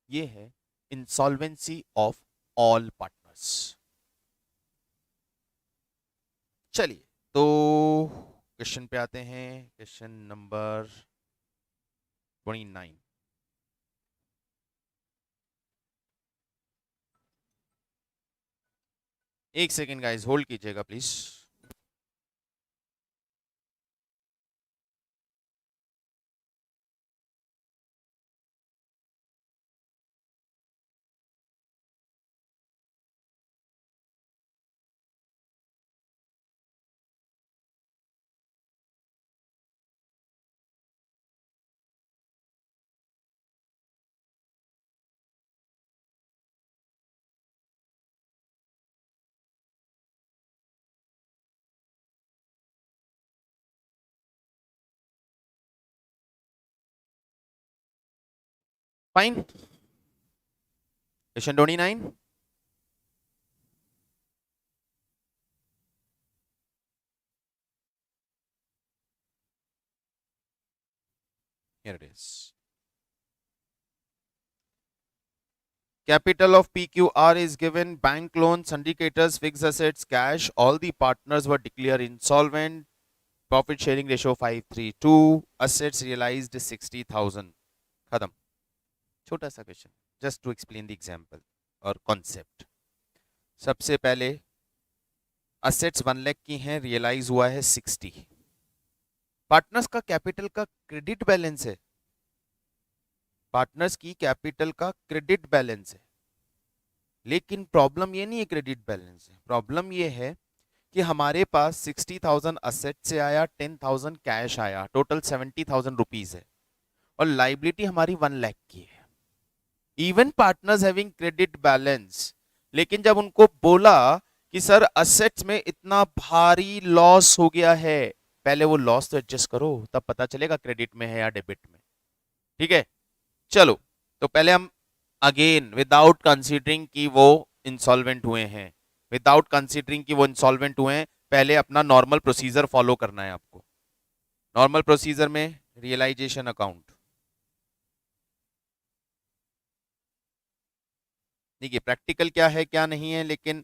ये है इंसॉल्वेंसी ऑफ ऑल पार्टनर्स। चलिए तो क्वेश्चन पे आते हैं, क्वेश्चन नंबर 29। एक सेकेंड गाइस, होल्ड कीजिएगा please. Fine, question 29। Here it is. Capital of PQR is given, bank loan, syndicators, fixed assets, cash. All the partners were declared insolvent. Profit sharing ratio 5:3:2. Assets realized 60,000. खत्म। छोटा सा question, just to explain the example और concept. सबसे पहले assets 1 lakh की हैं, realise हुआ है 60। पार्टनर्स का कैपिटल का क्रेडिट बैलेंस है, पार्टनर्स की कैपिटल का क्रेडिट बैलेंस है, लेकिन प्रॉब्लम ये नहीं है क्रेडिट बैलेंस है, प्रॉब्लम ये है कि हमारे पास 60,000 असेट से आया, 10,000 कैश आया, टोटल 70,000 रुपीज है, और लाइबिलिटी हमारी 1 लाख की है। Even partners having credit balance, लेकिन जब उनको बोला कि सर असेट्स में इतना भारी लॉस हो गया है, पहले वो लॉस तो एडजस्ट करो, तब पता चलेगा क्रेडिट में है या डेबिट में। ठीक है, चलो, तो पहले हम अगेन विदाउट कंसीडरिंग कि वो इंसॉल्वेंट हुए हैं, विदाउट कंसीडरिंग कि वो इंसॉल्वेंट हुए हैं, पहले अपना नॉर्मल प्रोसीजर फॉलो करना है आपको। नॉर्मल प्रोसीजर में रियलाइजेशन अकाउंट, देखिए प्रैक्टिकल क्या है क्या नहीं है, लेकिन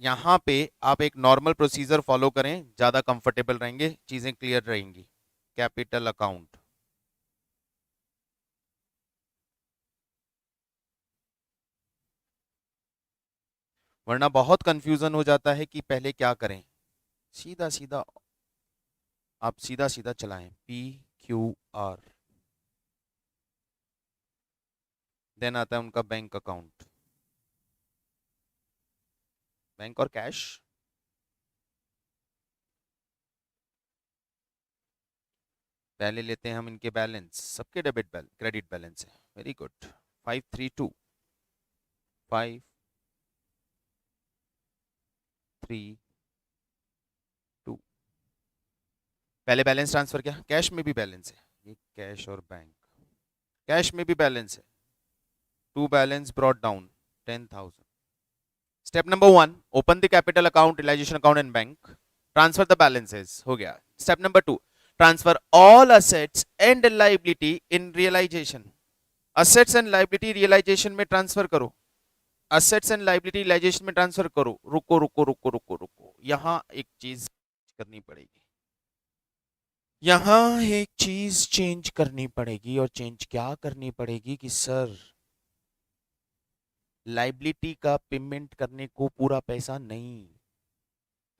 यहाँ पे आप एक नॉर्मल प्रोसीजर फॉलो करें, ज्यादा कंफर्टेबल रहेंगे, चीजें क्लियर रहेंगी। कैपिटल अकाउंट, वरना बहुत कंफ्यूजन हो जाता है कि पहले क्या करें। सीधा सीधा आप सीधा सीधा चलाएं, PQR, देन आता है उनका बैंक अकाउंट, बैंक और कैश। पहले लेते हैं हम इनके बैलेंस, सबके डेबिट बैलेंस क्रेडिट बैलेंस है, वेरी गुड, 532 पहले बैलेंस ट्रांसफर किया, कैश में भी बैलेंस है, ये कैश और बैंक, कैश में भी बैलेंस है, to balance brought down 10,000। Step number 1, open the capital account, realisation account and bank, transfer the balances, हो गया। Step number 2, transfer all assets and liability in realisation, assets and liability realisation में transfer करो, assets and liability realisation में transfer करो। रुको रुको रुको रुको रुको, यहां एक चीज करनी पड़ेगी, यहां एक चीज चेंज करनी पड़ेगी, और चेंज क्या करनी पड़ेगी कि सर लाइबिलिटी का पेमेंट करने को पूरा पैसा नहीं,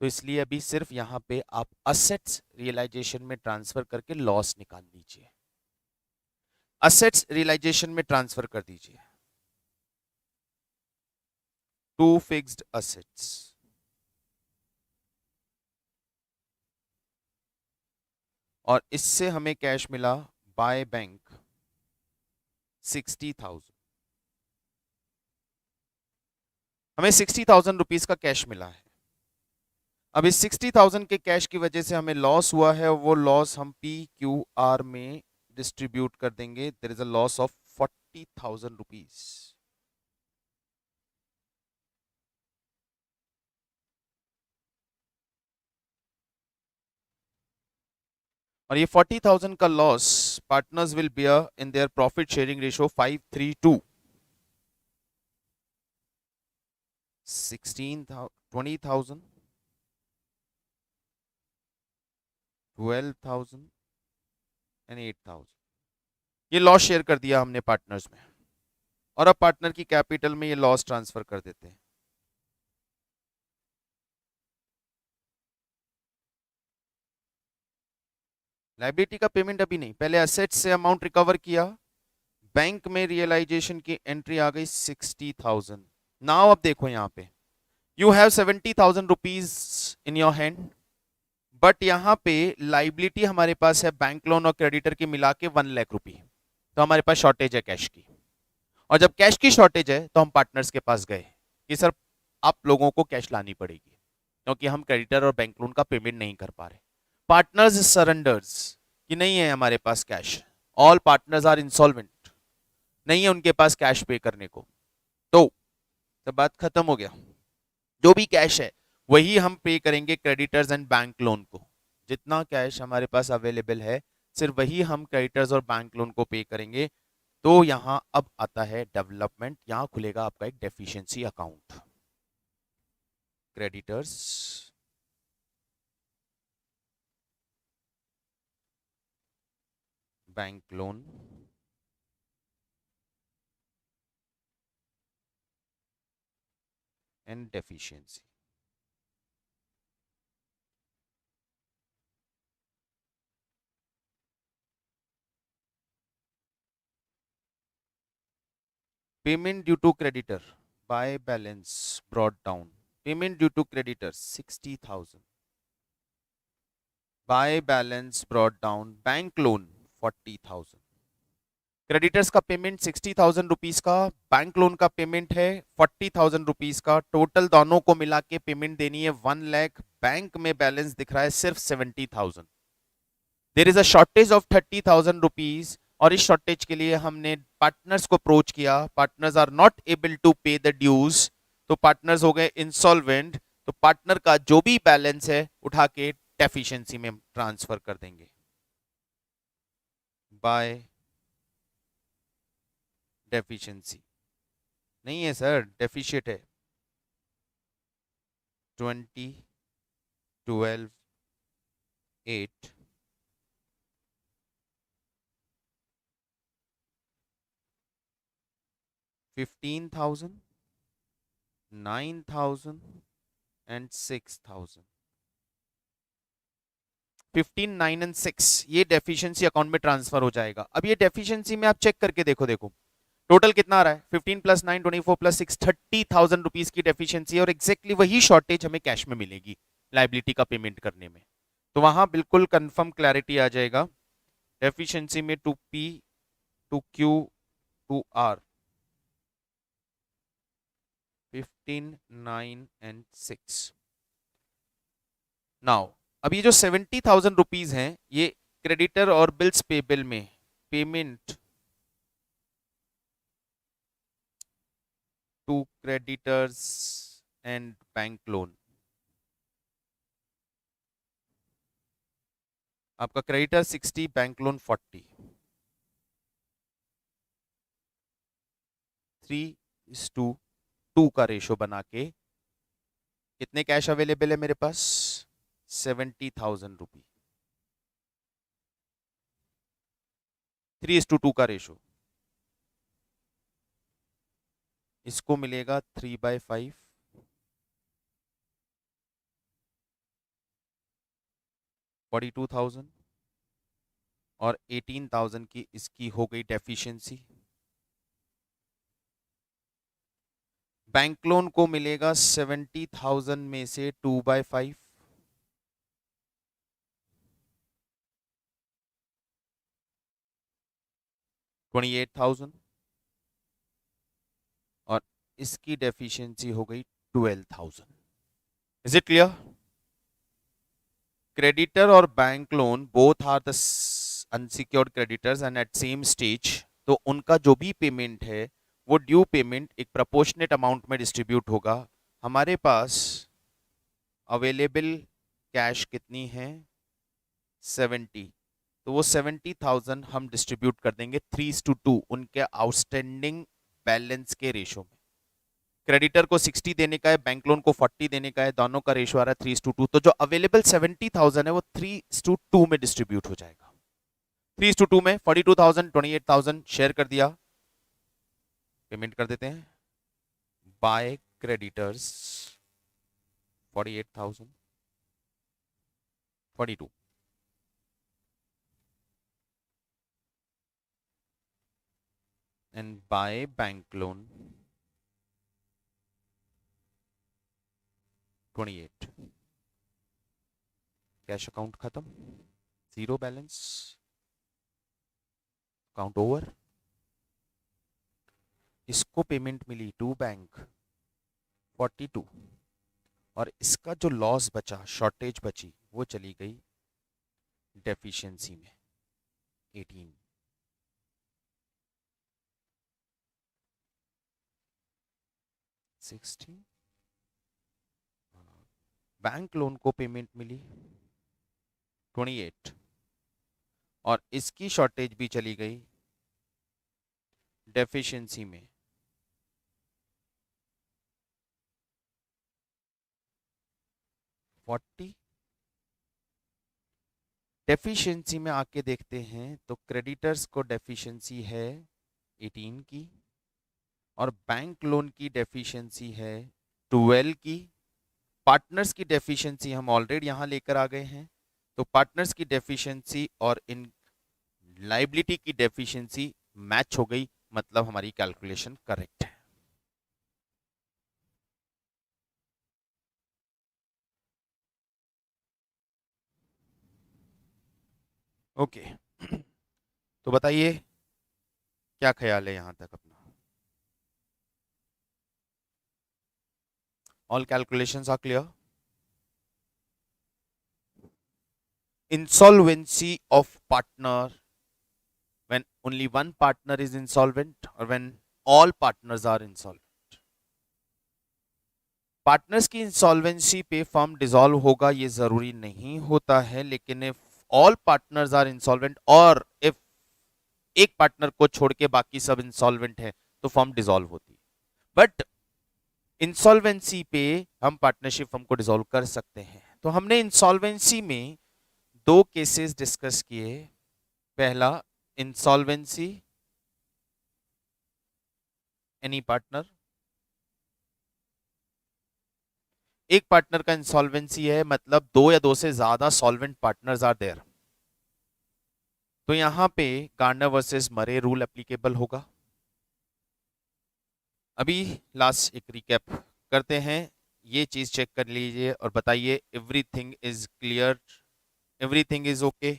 तो इसलिए अभी सिर्फ यहां पे आप असेट्स रियलाइजेशन में ट्रांसफर करके लॉस निकाल लीजिए, असेट्स रियलाइजेशन में ट्रांसफर कर दीजिए, टू फिक्स्ड असेट्स, और इससे हमें कैश मिला बाय बैंक 60,000, हमें 60,000 रुपीज का कैश मिला है। अब इस 60,000 के कैश की वजह से हमें लॉस हुआ है, वो लॉस हम PQR में डिस्ट्रीब्यूट कर देंगे, there is a loss of 40,000 rupees. और ये 40,000 का loss partners will bear in their profit sharing ratio 5:3:2, 20,000, 12,000 and 8,000, ये लॉस शेयर कर दिया हमने पार्टनर्स में, और अब पार्टनर की कैपिटल में ये लॉस ट्रांसफर कर देते हैं। लाइबिलिटी का पेमेंट अभी नहीं, पहले असेट्स से अमाउंट रिकवर किया, बैंक में रियलाइजेशन की एंट्री आ गई 60,000। नाउ अब देखो यहाँ पे you have 70,000 rupees in your hand, but यहाँ पे लाइबिलिटी हमारे पास है बैंक लोन और क्रेडिटर की मिला के 1 लाख रुपी, तो हमारे पास शॉर्टेज है कैश की, और जब कैश की शॉर्टेज है तो हम पार्टनर्स के पास गए कि सर आप लोगों को कैश लानी पड़ेगी, क्योंकि हम क्रेडिटर और बैंक लोन का पेमेंट नहीं कर पा रहे। पार्टनर्स सरेंडर्स कि नहीं है हमारे पास cash, all partners are insolvent, नहीं है उनके पास कैश पे करने को, तो सब बात खत्म हो गया, जो भी कैश है वही हम पे करेंगे क्रेडिटर्स एंड बैंक लोन को, जितना कैश हमारे पास अवेलेबल है सिर्फ वही हम क्रेडिटर्स और बैंक लोन को पे करेंगे। तो यहां अब आता है डेवलपमेंट, यहां खुलेगा आपका एक deficiency account, creditors, bank loan, and deficiency. Payment due to creditor by balance brought down, payment due to creditors 60,000, by balance brought down, bank loan 40,000। Creditors का पेमेंट 60,000 रुपीज का, बैंक लोन का payment है 40,000 rupees का, total दोनों को मिला के payment देनी है 1 लाख। बैंक में बैलेंस दिख रहा है सिर्फ 70,000। There is a shortage of 30,000 rupees, और इस शॉर्टेज के लिए हमने पार्टनर्स को अप्रोच किया। Partners are not able to pay the dues, तो पार्टनर्स हो गए इंसॉल्वेंट। तो पार्टनर का जो भी बैलेंस है उठा के डेफिशिएंसी में ट्रांसफर कर देंगे बाय डेफिशिएंसी। नहीं है सर, डेफिशिएट है। 20, 12, 8, 15,000, 9,000 एंड 6,000। 15, 9 एंड 6 ये डेफिशिएंसी अकाउंट में ट्रांसफर हो जाएगा। अब ये डेफिशिएंसी में आप चेक करके देखो टोटल कितना आ रहा है। 15 प्लस 9 24 प्लस 6 30,000 रुपीज की डेफिशिएंसी है, और एग्जैक्टली वही शॉर्टेज हमें कैश में मिलेगी लाइबिलिटी का पेमेंट करने में। तो वहां बिल्कुल कंफर्म क्लैरिटी आ जाएगा। डेफिशिएंसी में 2P, 2Q, 2R, 15, 9 and 6। Now अब ये जो 70,000 रुपीज हैं, ये क्रेडिटर और बिल्स पेबल में payment to creditors and bank loan. आपका क्रेडिटर 60, बैंक लोन 40, 3:2 का रेशो बना के कितने कैश अवेलेबल है मेरे पास? 70,000 रुपी। 3:2 का रेशो, इसको मिलेगा 3/5, 42,000, और 18,000 की इसकी हो गई डेफिशिएंसी। बैंक लोन को मिलेगा 70,000 में से 2/5, 28,000, और इसकी डेफिशिएंसी हो गई 12,000। Is it clear? क्रेडिटर और bank loan both are the unsecured creditors and at same stage, तो उनका जो भी पेमेंट है वो ड्यू पेमेंट एक प्रोपोर्शनेट अमाउंट में डिस्ट्रीब्यूट होगा। हमारे पास अवेलेबल कैश कितनी है? 70, तो वो 70,000 हम डिस्ट्रीब्यूट कर देंगे 3:2 उनके आउटस्टैंडिंग बैलेंस के रेशो में। क्रेडिटर को 60 देने का है, बैंक लोन को 40 देने का है, दोनों का रेशो आ रहा है 3:2। तो जो अवेलेबल 70,000 है वो 3:2 में डिस्ट्रीब्यूट हो जाएगा। 3:2 में 42,000, 28,000 शेयर कर दिया, पेमेंट कर देते हैं by creditors 48,000, 42, and by bank loan 28। Cash account खत्म, जीरो बैलेंस, अकाउंट ओवर। इसको पेमेंट मिली टू बैंक 42, और इसका जो लॉस बचा, शॉर्टेज बची, वो चली गई डेफिशिएंसी में 18। बैंक लोन को पेमेंट मिली 28, और इसकी शॉर्टेज भी चली गई डेफिशिएंसी में 40। डेफिशिएंसी में आके देखते हैं तो क्रेडिटर्स को डेफिशिएंसी है 18 की, और बैंक लोन की डेफिशिएंसी है 12 की। पार्टनर्स की डेफिशिएंसी हम ऑलरेडी यहां लेकर आ गए हैं, तो पार्टनर्स की डेफिशिएंसी और इन लाइबिलिटी की डेफिशिएंसी मैच हो गई, मतलब हमारी कैलकुलेशन करेक्ट है। ओके तो बताइए क्या ख्याल है यहां तक अपना? All calculations are clear? Insolvency of partner when only one partner is insolvent or when all partners are insolvent. Partners की इंसॉल्वेंसी पे फर्म डिसॉल्व होगा ये जरूरी नहीं होता है, लेकिन if all partners are insolvent और इफ एक पार्टनर को छोड़ के बाकी सब इंसॉल्वेंट है तो फर्म डिसॉल्व होती है। बट इंसॉल्वेंसी पे हम पार्टनरशिप फर्म को डिसॉल्व कर सकते हैं। तो हमने इंसॉल्वेंसी में दो केसेस डिस्कस किए। पहला, इंसॉल्वेंसी एनी पार्टनर, एक पार्टनर का इंसॉल्वेंसी है मतलब दो या दो से ज्यादा सॉल्वेंट पार्टनर्स आर देयर, तो यहां पे गार्नर वर्सेस मरे रूल एप्लीकेबल होगा। अभी लास्ट एक रिकैप करते हैं, ये चीज चेक कर लीजिए और बताइए everything is clear, everything is okay.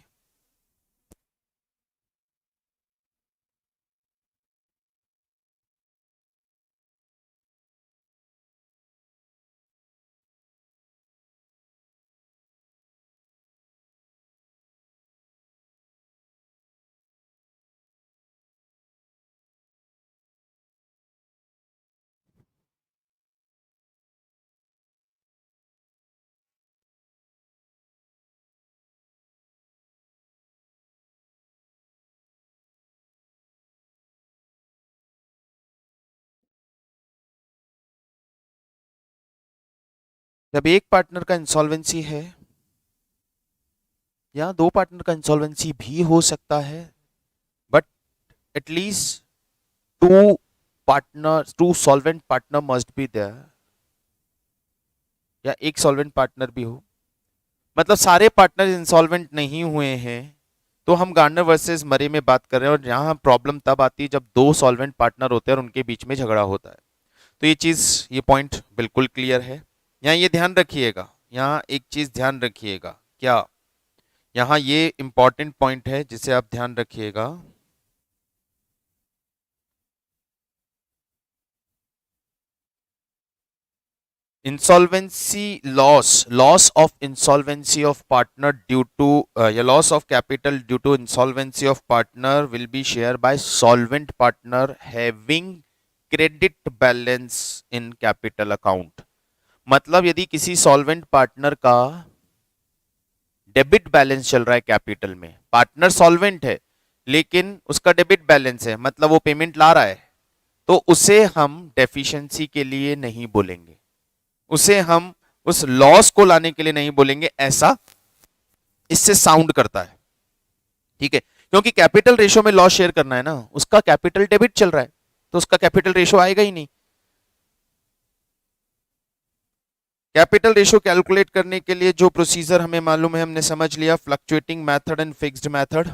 जब एक पार्टनर का इंसॉल्वेंसी है या दो पार्टनर का इंसॉल्वेंसी भी हो सकता है, but at least two solvent partner must be there, या एक सॉल्वेंट पार्टनर भी हो, मतलब सारे पार्टनर इंसॉल्वेंट नहीं हुए हैं, तो हम गार्नर वर्सेस मरे में बात कर रहे हैं। और यहाँ प्रॉब्लम तब आती है जब दो सॉल्वेंट पार्टनर होते हैं और उनके बीच में झगड़ा होता है। तो ये चीज, ये पॉइंट बिल्कुल क्लियर है। यहाँ ये ध्यान रखिएगा, यहाँ एक चीज ध्यान रखिएगा, क्या यहाँ ये इंपॉर्टेंट पॉइंट है जिसे आप ध्यान रखिएगा। Insolvency loss of insolvency of partner due to या loss of capital due to insolvency of partner will be share by solvent partner having credit balance in capital account. मतलब यदि किसी सॉल्वेंट पार्टनर का डेबिट बैलेंस चल रहा है capital में, partner solvent है लेकिन उसका डेबिट बैलेंस है, मतलब वो पेमेंट ला रहा है, तो उसे हम डेफिशिएंसी के लिए नहीं बोलेंगे, उसे हम उस लॉस को लाने के लिए नहीं बोलेंगे, ऐसा इससे साउंड करता है। ठीक है, क्योंकि कैपिटल रेशियो में लॉस शेयर करना है ना, उसका कैपिटल डेबिट चल रहा है तो उसका कैपिटल रेशियो आएगा ही नहीं। कैपिटल रेशियो कैलकुलेट करने के लिए जो प्रोसीजर हमें मालूम है हमने समझ लिया, fluctuating method and fixed method.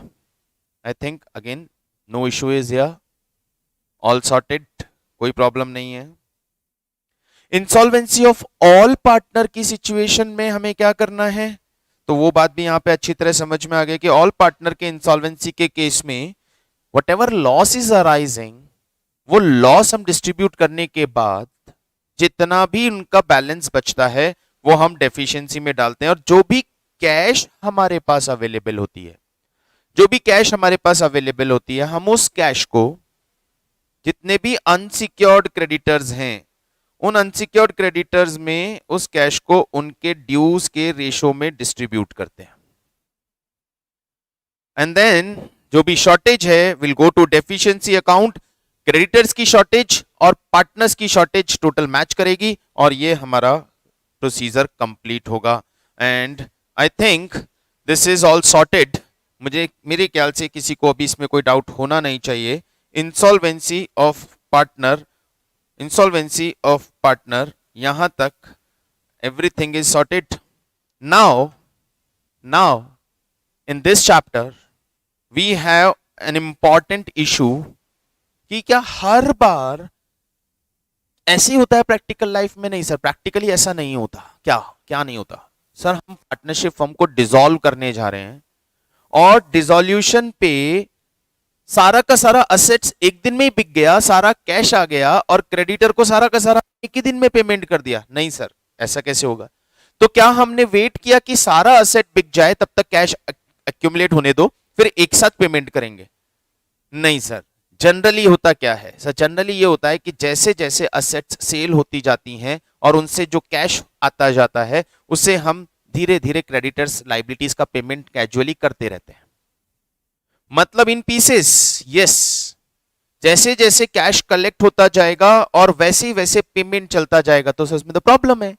I think again no issue is here, all sorted, कोई प्रॉब्लम नहीं है। इंसॉल्वेंसी ऑफ ऑल पार्टनर की सिचुएशन में हमें क्या करना है, तो वो बात भी यहां पे अच्छी तरह समझ में आ गई कि ऑल पार्टनर के इंसॉल्वेंसी के केस में व्हाटएवर लॉस इज अराइजिंग, वो लॉस हम डिस्ट्रीब्यूट करने के बाद जितना भी उनका बैलेंस बचता है वो हम डेफिशिएंसी में डालते हैं, और जो भी कैश हमारे पास अवेलेबल होती है, जो भी कैश हमारे पास अवेलेबल होती है, हम उस कैश को जितने भी अनसिक्योर्ड क्रेडिटर्स हैं उन अनसिक्योर्ड क्रेडिटर्स में उस कैश को उनके ड्यूज के रेशो में डिस्ट्रीब्यूट करते हैं। एंड देन जो भी शॉर्टेज है will go to deficiency account, creditors की शॉर्टेज और पार्टनर्स की शॉर्टेज टोटल मैच करेगी और ये हमारा प्रोसीजर कंप्लीट होगा। And I think this is all sorted. मुझे मेरे ख्याल से किसी को अभी इसमें कोई डाउट होना नहीं चाहिए। Insolvency of partner, insolvency of partner, यहां तक everything is sorted. Now in this chapter we have an important issue कि क्या हर बार ऐसे ही होता है प्रैक्टिकल लाइफ में? नहीं सर, प्रैक्टिकली ऐसा नहीं होता। क्या क्या नहीं होता सर? हम पार्टनरशिप फर्म को डिसॉल्व करने जा रहे हैं और डिसोल्यूशन पे सारा का सारा असेट्स एक दिन में ही बिक गया, सारा कैश आ गया और क्रेडिटर को सारा का सारा एक ही दिन में पेमेंट कर दिया? नहीं सर, ऐसा कैसे होगा? तो क्या हमने वेट किया कि सारा असेट बिक जाए तब तक कैश एक्यूमुलेट होने दो फिर एक साथ पेमेंट करेंगे? नहीं सर। जनरली होता क्या है सर? जनरली ये होता है कि जैसे जैसे असेट्स सेल होती जाती हैं और उनसे जो कैश आता जाता है उसे हम धीरे धीरे क्रेडिटर्स लाइबिलिटीज का पेमेंट कैजुअली करते रहते हैं, मतलब इन पीसेस। यस, जैसे जैसे कैश कलेक्ट होता जाएगा और वैसे वैसे पेमेंट चलता जाएगा। तो सर इसमें तो प्रॉब्लम है,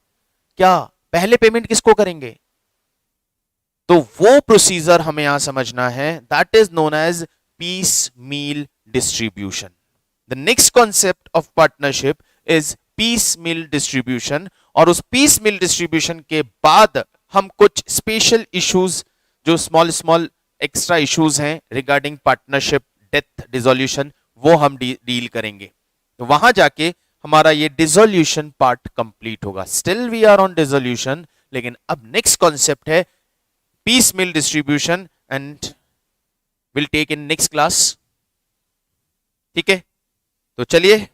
क्या पहले पेमेंट किसको करेंगे? तो वो प्रोसीजर हमें यहां समझना है, that is known as piecemeal distribution. The next concept of partnership is piecemeal distribution. और उस पीस मील डिस्ट्रीब्यूशन के बाद हम कुछ स्पेशल इश्यूज, जो स्मॉल स्मॉल एक्स्ट्रा इश्यूज हैं रिगार्डिंग पार्टनरशिप डेथ डिसोल्यूशन, वो हम डील करेंगे। तो वहां जाके हमारा ये डिसोल्यूशन पार्ट कंप्लीट होगा। Still we are on dissolution, लेकिन अब नेक्स्ट कॉन्सेप्ट है piecemeal distribution and will take in next class. ठीक है, तो चलिए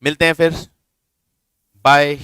मिलते हैं फिर। बाय।